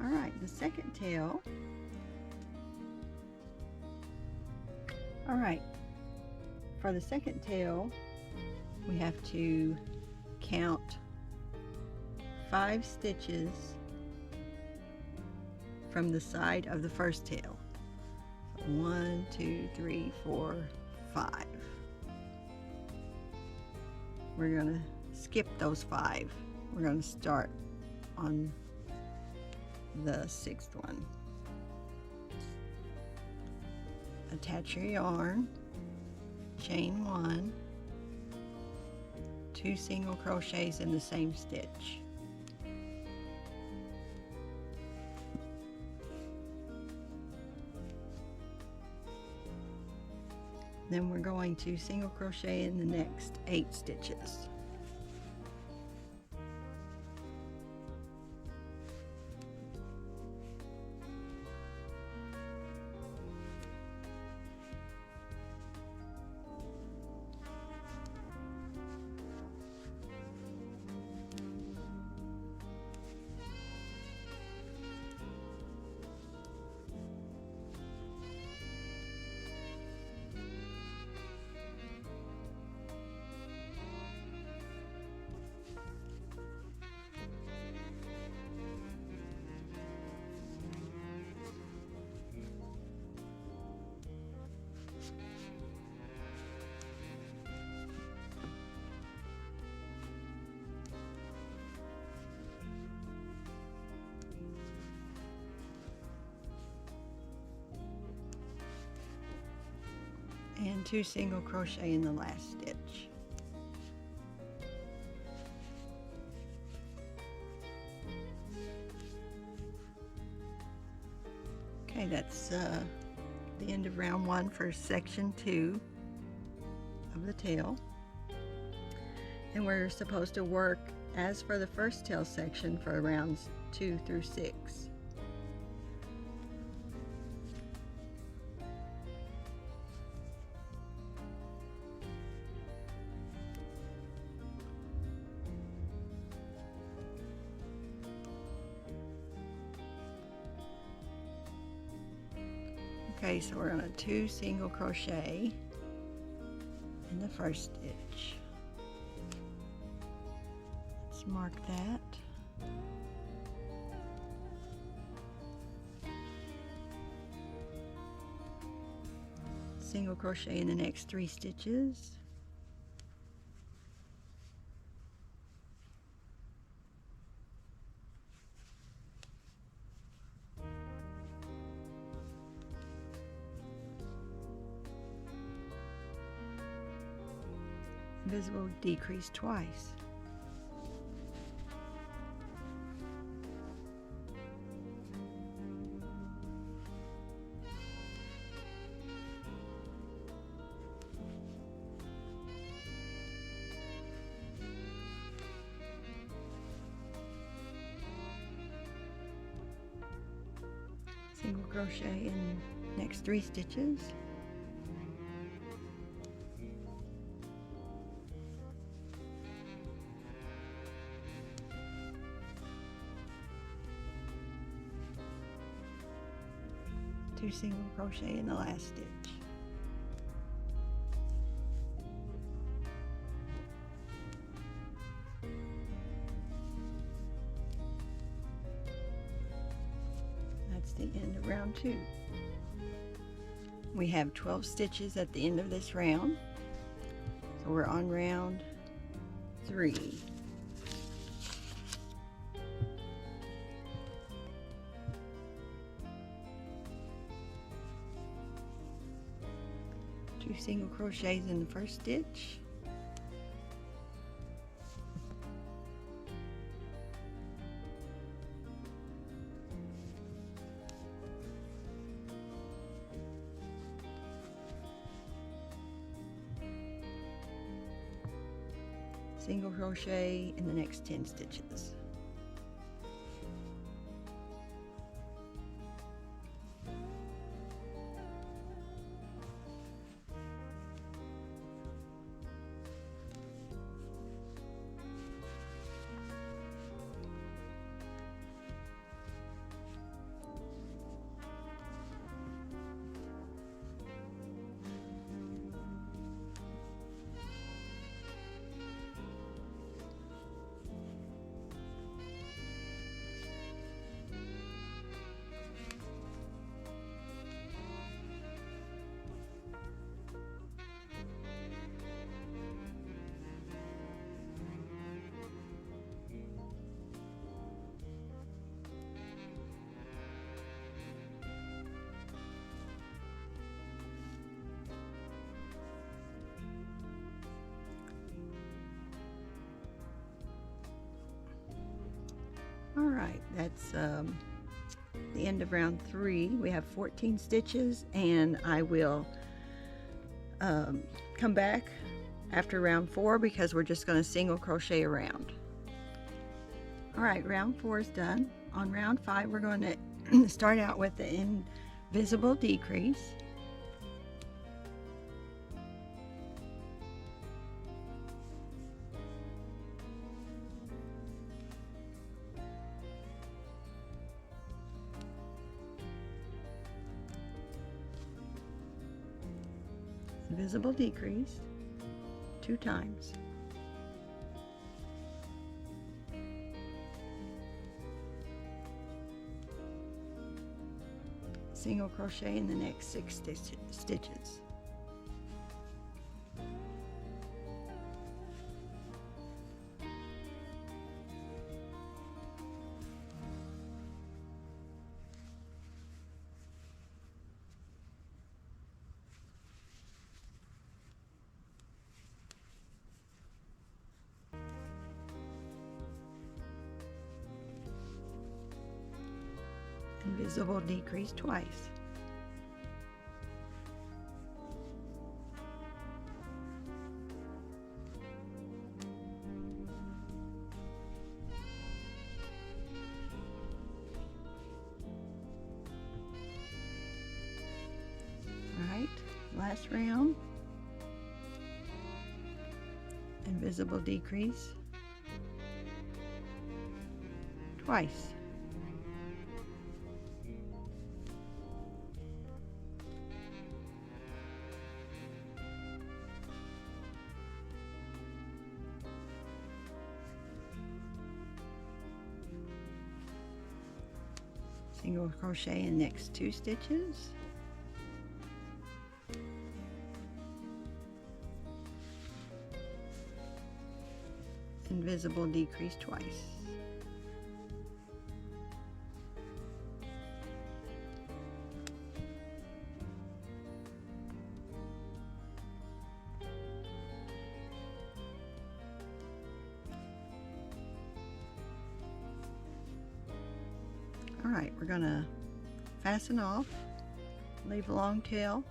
All right, the second tail. All right, for the second tail, we have to count 5 stitches from the side of the first tail. 1, 2, 3, 4, 5. We're going to skip those 5. We're going to start on the 6th one. Attach your yarn, chain 1, 2 single crochets in the same stitch. Then we're going to single crochet in the next 8 stitches. And 2 single crochet in the last stitch. Okay, that's the end of round 1 for section 2 of the tail. And we're supposed to work as for the first tail section for rounds 2 through 6. Okay, so we're on a 2 single crochet in the first stitch. Let's mark that. Single crochet in the next 3 stitches. Invisible decrease twice. Single crochet in next 3 stitches. Two single crochet in the last stitch. That's the end of round 2. We have 12 stitches at the end of this round, so we're on round 3. Two single crochets in the first stitch. single crochet in the next 10 stitches. Alright, that's the end of round 3. We have 14 stitches, and I will come back after round 4 because we're just going to single crochet around. Alright, round 4 is done. On round 5 we're going to start out with the invisible decrease. Invisible decrease 2 times. Single crochet in the next 6 stitches. Invisible decrease twice. Alright, last round. Invisible decrease twice. Single crochet in the next 2 stitches. Invisible decrease twice. Alright, we're going to fasten off, leave a long tail,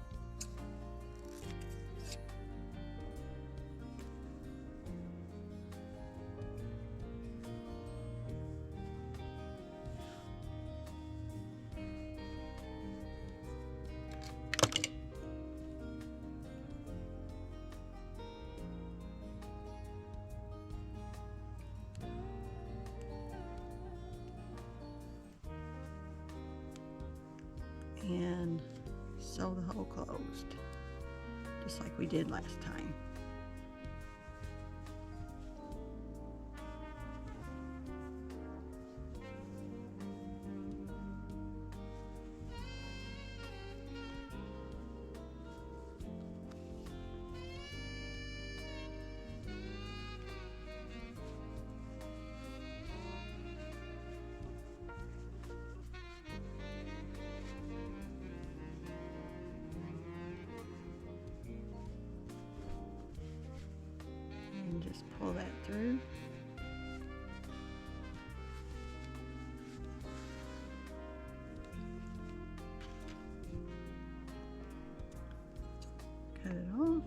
and sew the hole closed, just like we did last time. And just pull that through. Cut it off.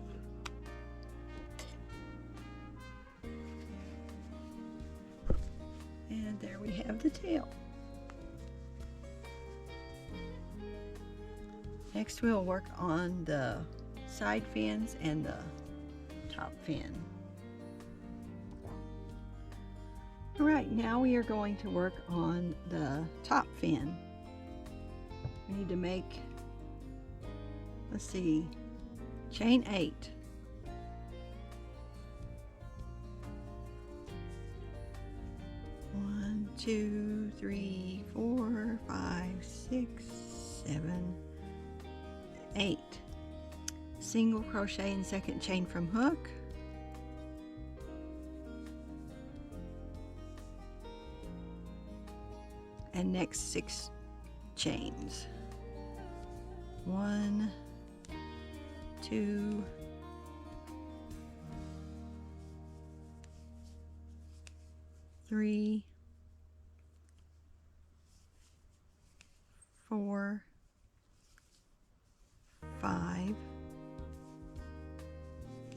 of the tail. Next we'll work on the side fins and the top fin. Alright, now we are going to work on the top fin. We need to make, let's see, chain 8. 1, 2, 3, 4, 5, 6, 7, 8. Single crochet and second chain from hook. And next 6 chains. 1, 2, 3, 4, 5,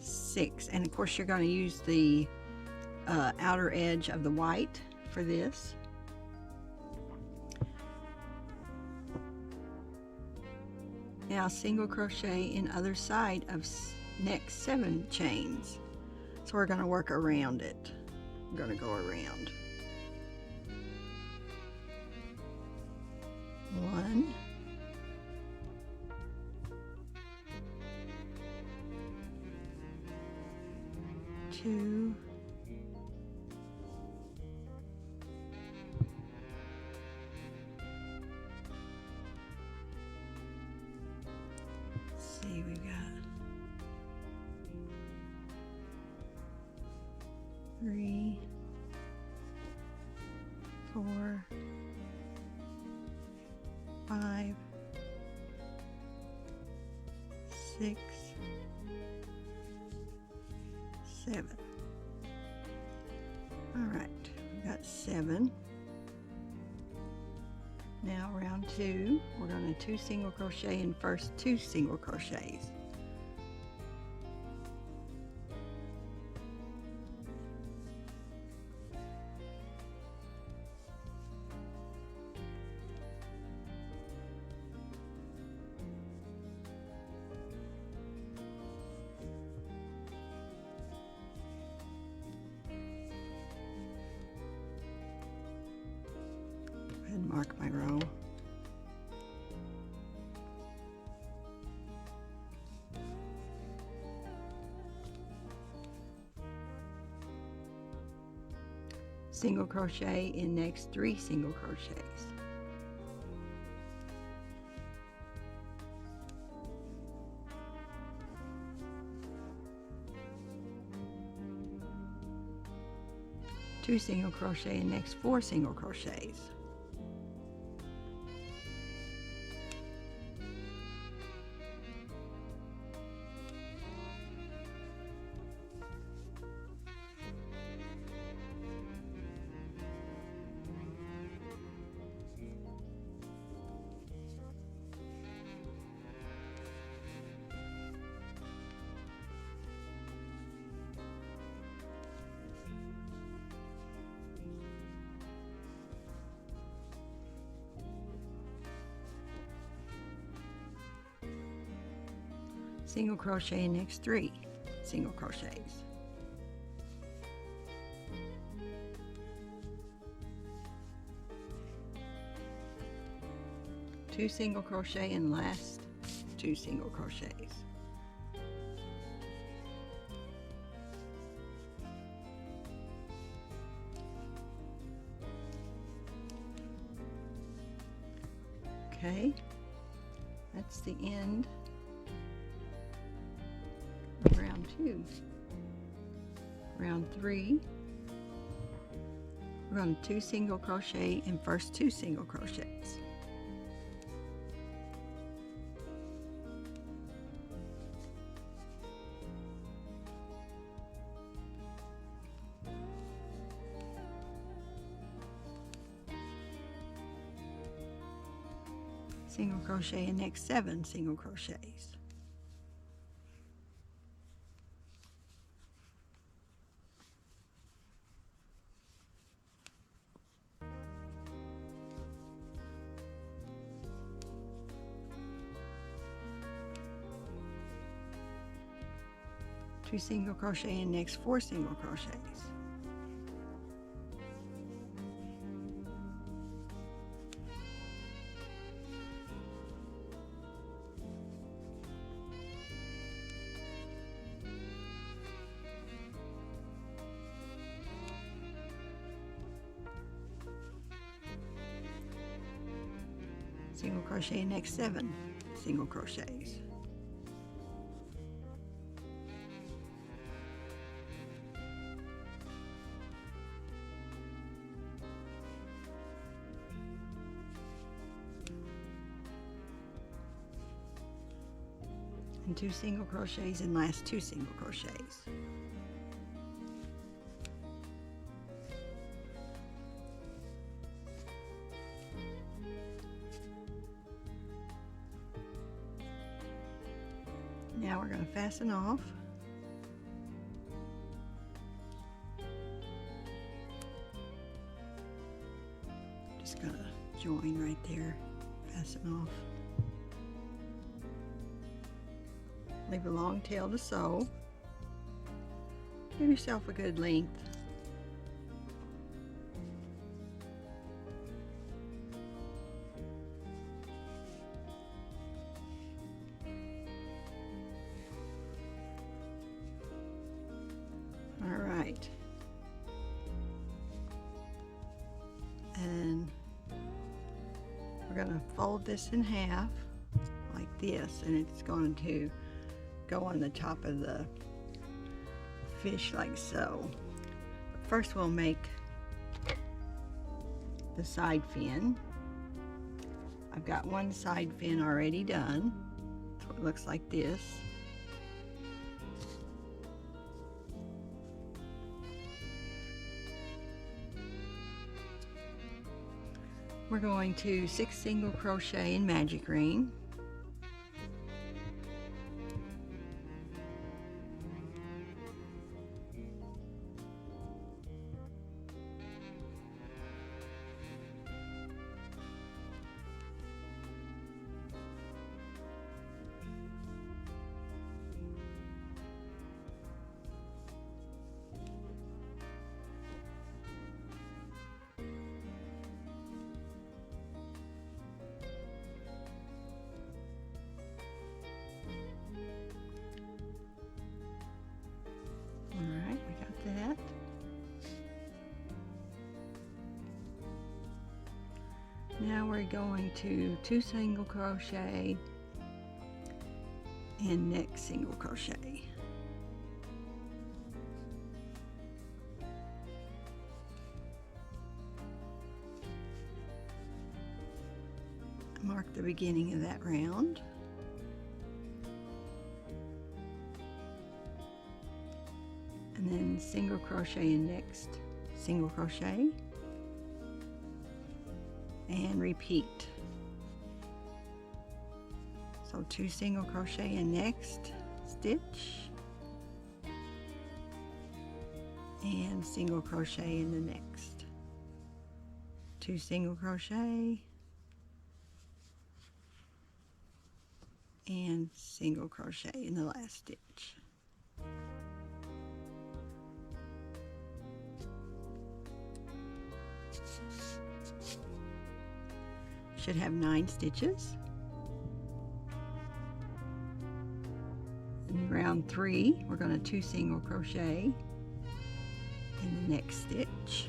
6, and of course you're going to use the outer edge of the white for this. Now single crochet in other side of next 7 chains. So we're going to work around it. I'm going to go around. 1, 2, 3, 4, 5, 6, 7. All right, we got 7. Now round 2, we're going to 2 single crochet in first 2 single crochets. And mark my row. Single crochet in next 3 single crochets. Two single crochet in next 4 single crochets. Single crochet in next 3 single crochets. Two single crochet in last 2 single crochets. Okay, that's the end of round 2. Round 3, we're going to 2 single crochet in first 2 single crochets. Single crochet in next 7 single crochets. 2 single crochet, and next 4 single crochets. Single crochet, next 7 single crochets. And 2 single crochets, and last 2 single crochets. Now we're going to fasten off. Just going to join right there, fasten off. Leave a long tail to sew. Give yourself a good length. All right. And we're going to fold this in half like this, and it's going to go on the top of the fish like so. But first we'll make the side fin. I've got one side fin already done, so it looks like this. We're going to 6 single crochet in magic ring. That. Now we're going to 2 single crochet and next single crochet. Mark the beginning of that round. And then single crochet in next single crochet, and repeat. So 2 single crochet in next stitch, and single crochet in the next, 2 single crochet, and single crochet in the last stitch. Should have 9 stitches. In round 3, we're going to 2 single crochet in the next stitch.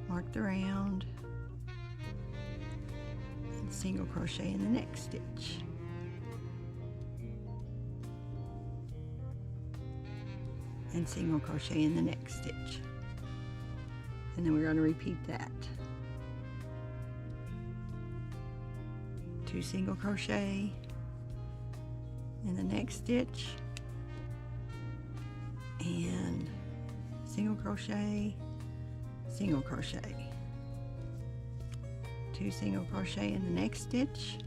Mark the round and single crochet in the next stitch. And single crochet in the next stitch. And then we're going to repeat that. 2 single crochet in the next stitch, and single crochet, single crochet, 2 single crochet in the next stitch,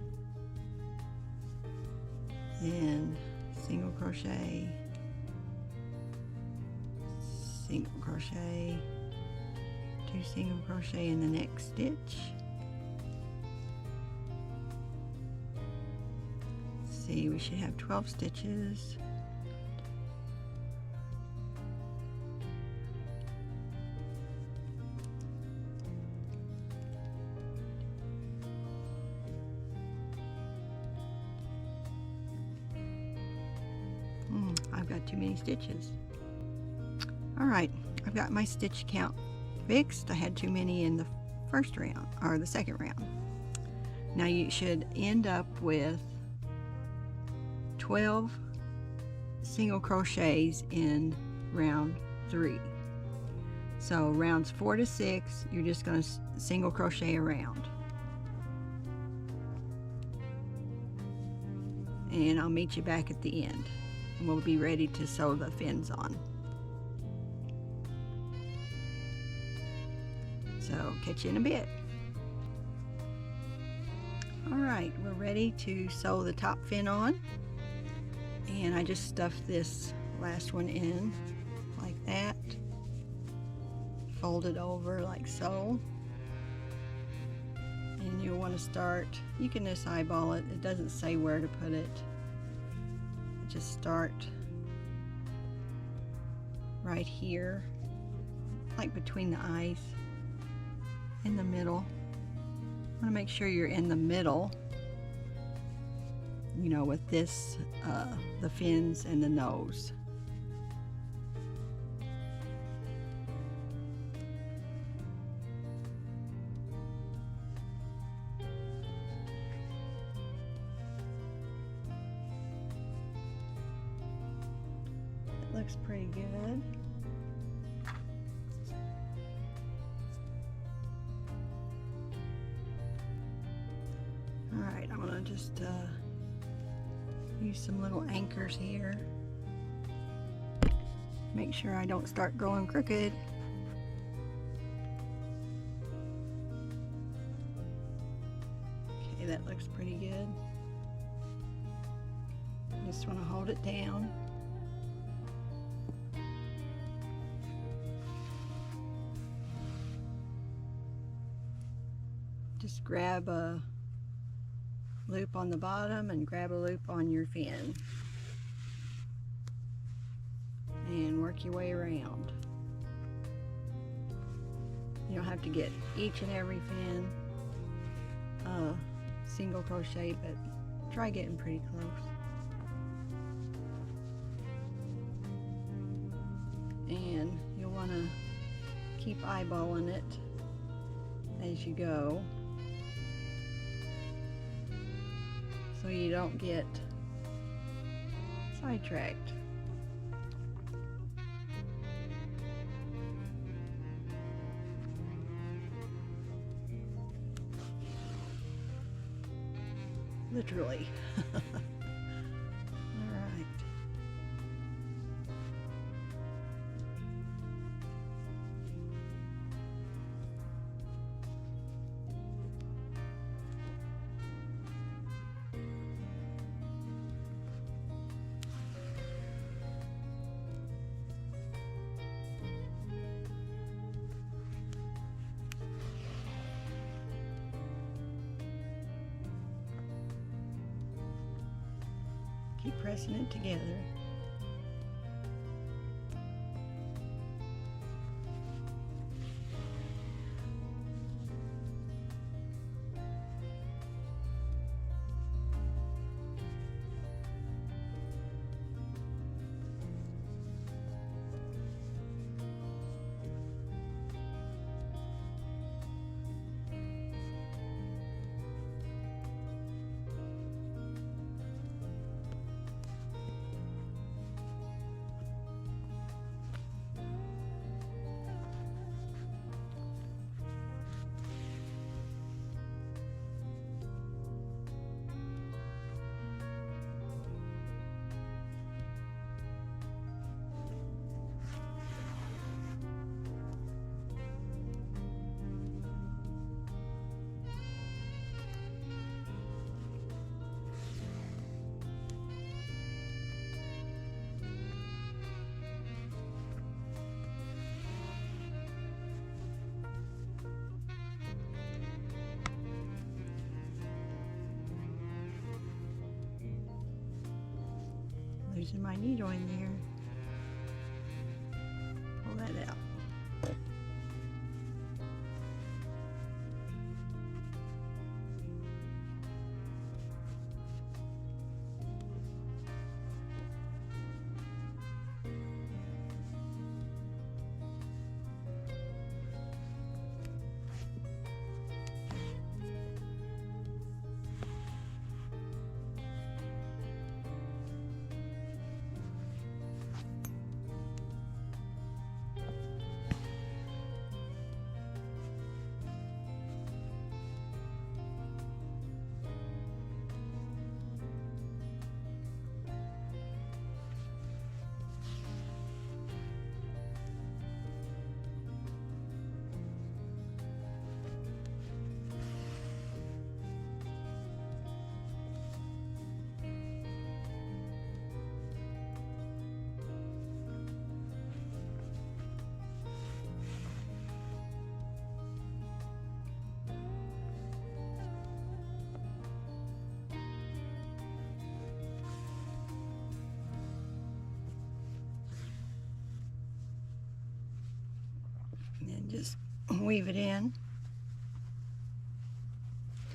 and single crochet, single crochet, 2 single crochet in the next stitch. Let's see, we should have 12 stitches. I've got too many stitches. Alright, I've got my stitch count fixed. I had too many in the first round, or the second round. Now you should end up with 12 single crochets in round 3. So rounds 4 to 6, you're just going to single crochet around. And I'll meet you back at the end. And we'll be ready to sew the fins on. So catch you in a bit. Alright, we're ready to sew the top fin on. And I just stuffed this last one in like that. Fold it over like so. And you'll want to start, you can just eyeball it. It doesn't say where to put it. Just start right here, like between the eyes, in the middle. I want to make sure you're in the middle, you know, with this, the fins and the nose. Looks pretty good. Alright, I'm going to just use some little anchors here. Make sure I don't start going crooked. Okay, that looks pretty good. Just want to hold it down. Just grab a loop on the bottom and grab a loop on your fin and work your way around. You don't have to get each and every fin single crochet, but try getting pretty close. And you'll want to keep eyeballing it as you go, so you don't get sidetracked. Literally. Alright. Keep pressing it together. losing my needle in there. Pull that out. And just weave it in.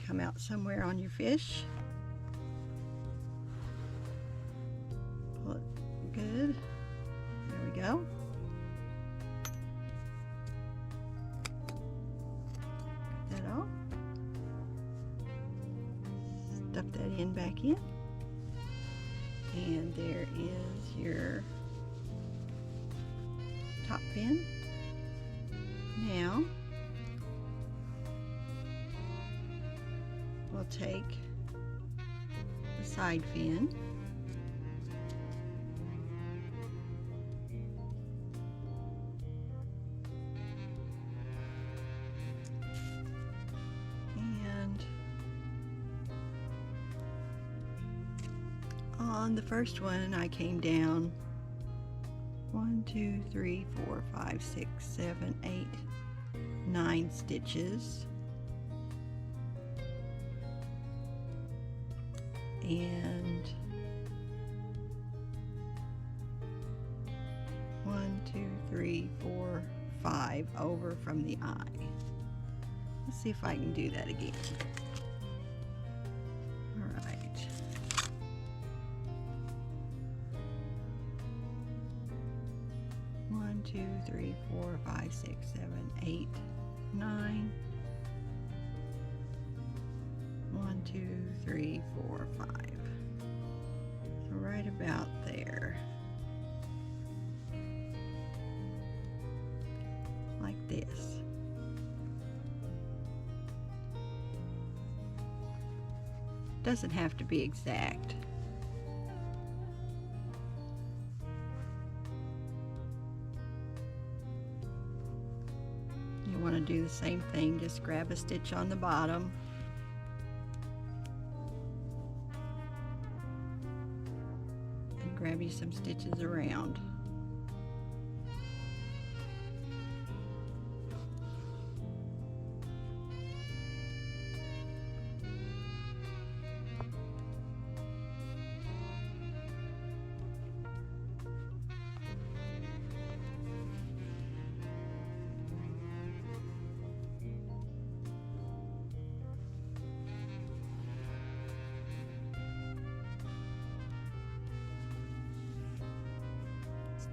Come out somewhere on your fish. Pull it good. There we go. Cut that off. Stuff that in back in. And there is your top fin. Now, we'll take the side fin and on the first one I came down 1, 2, 3, 4, 5, 6, 7, 8, 9 stitches, and 1, 2, 3, 4, 5 over from the eye. Let's see if I can do that again. All right. 1, 2, 3, 4, 5, 6, 7, 8, 9. 1, 2, 3, 4, 5. So right about there. Like this. Doesn't have to be exact. You want to do the same thing, just grab a stitch on the bottom. And grab you some stitches around.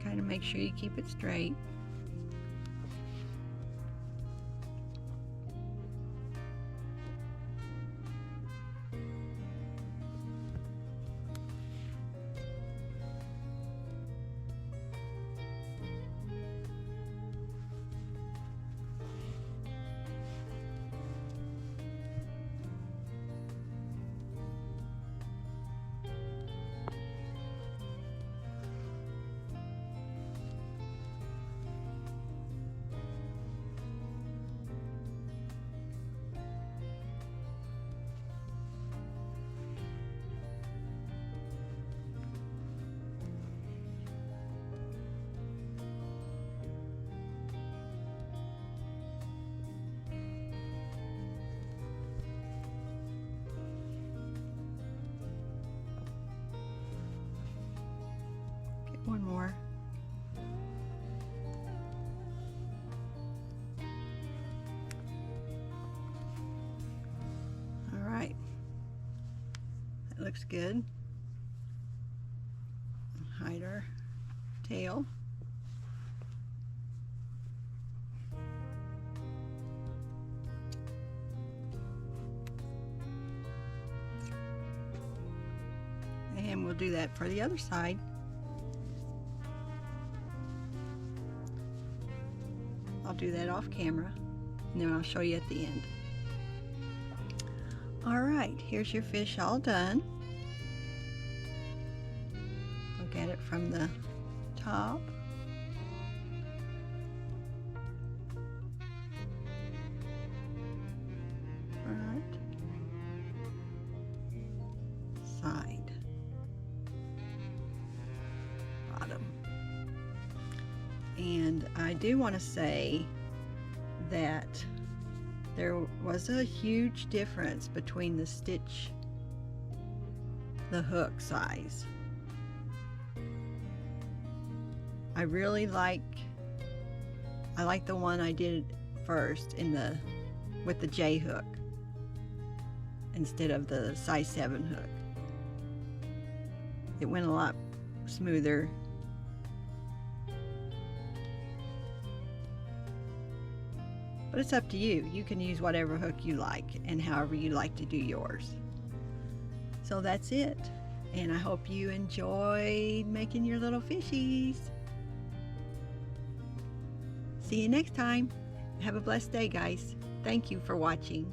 Kind of make sure you keep it straight. looks good. Hide her tail. And we'll do that for the other side. I'll do that off camera, and then I'll show you at the end. Alright, here's your fish all done. Look at it from the top. Front. Side. Bottom. And I do want to say that there was a huge difference between the stitch, the hook size. I like the one I did first with the J hook instead of the size 7 hook. It went a lot smoother. But it's up to you. You can use whatever hook you like and however you like to do yours. So that's it. And I hope you enjoyed making your little fishies. See you next time. Have a blessed day, guys. Thank you for watching.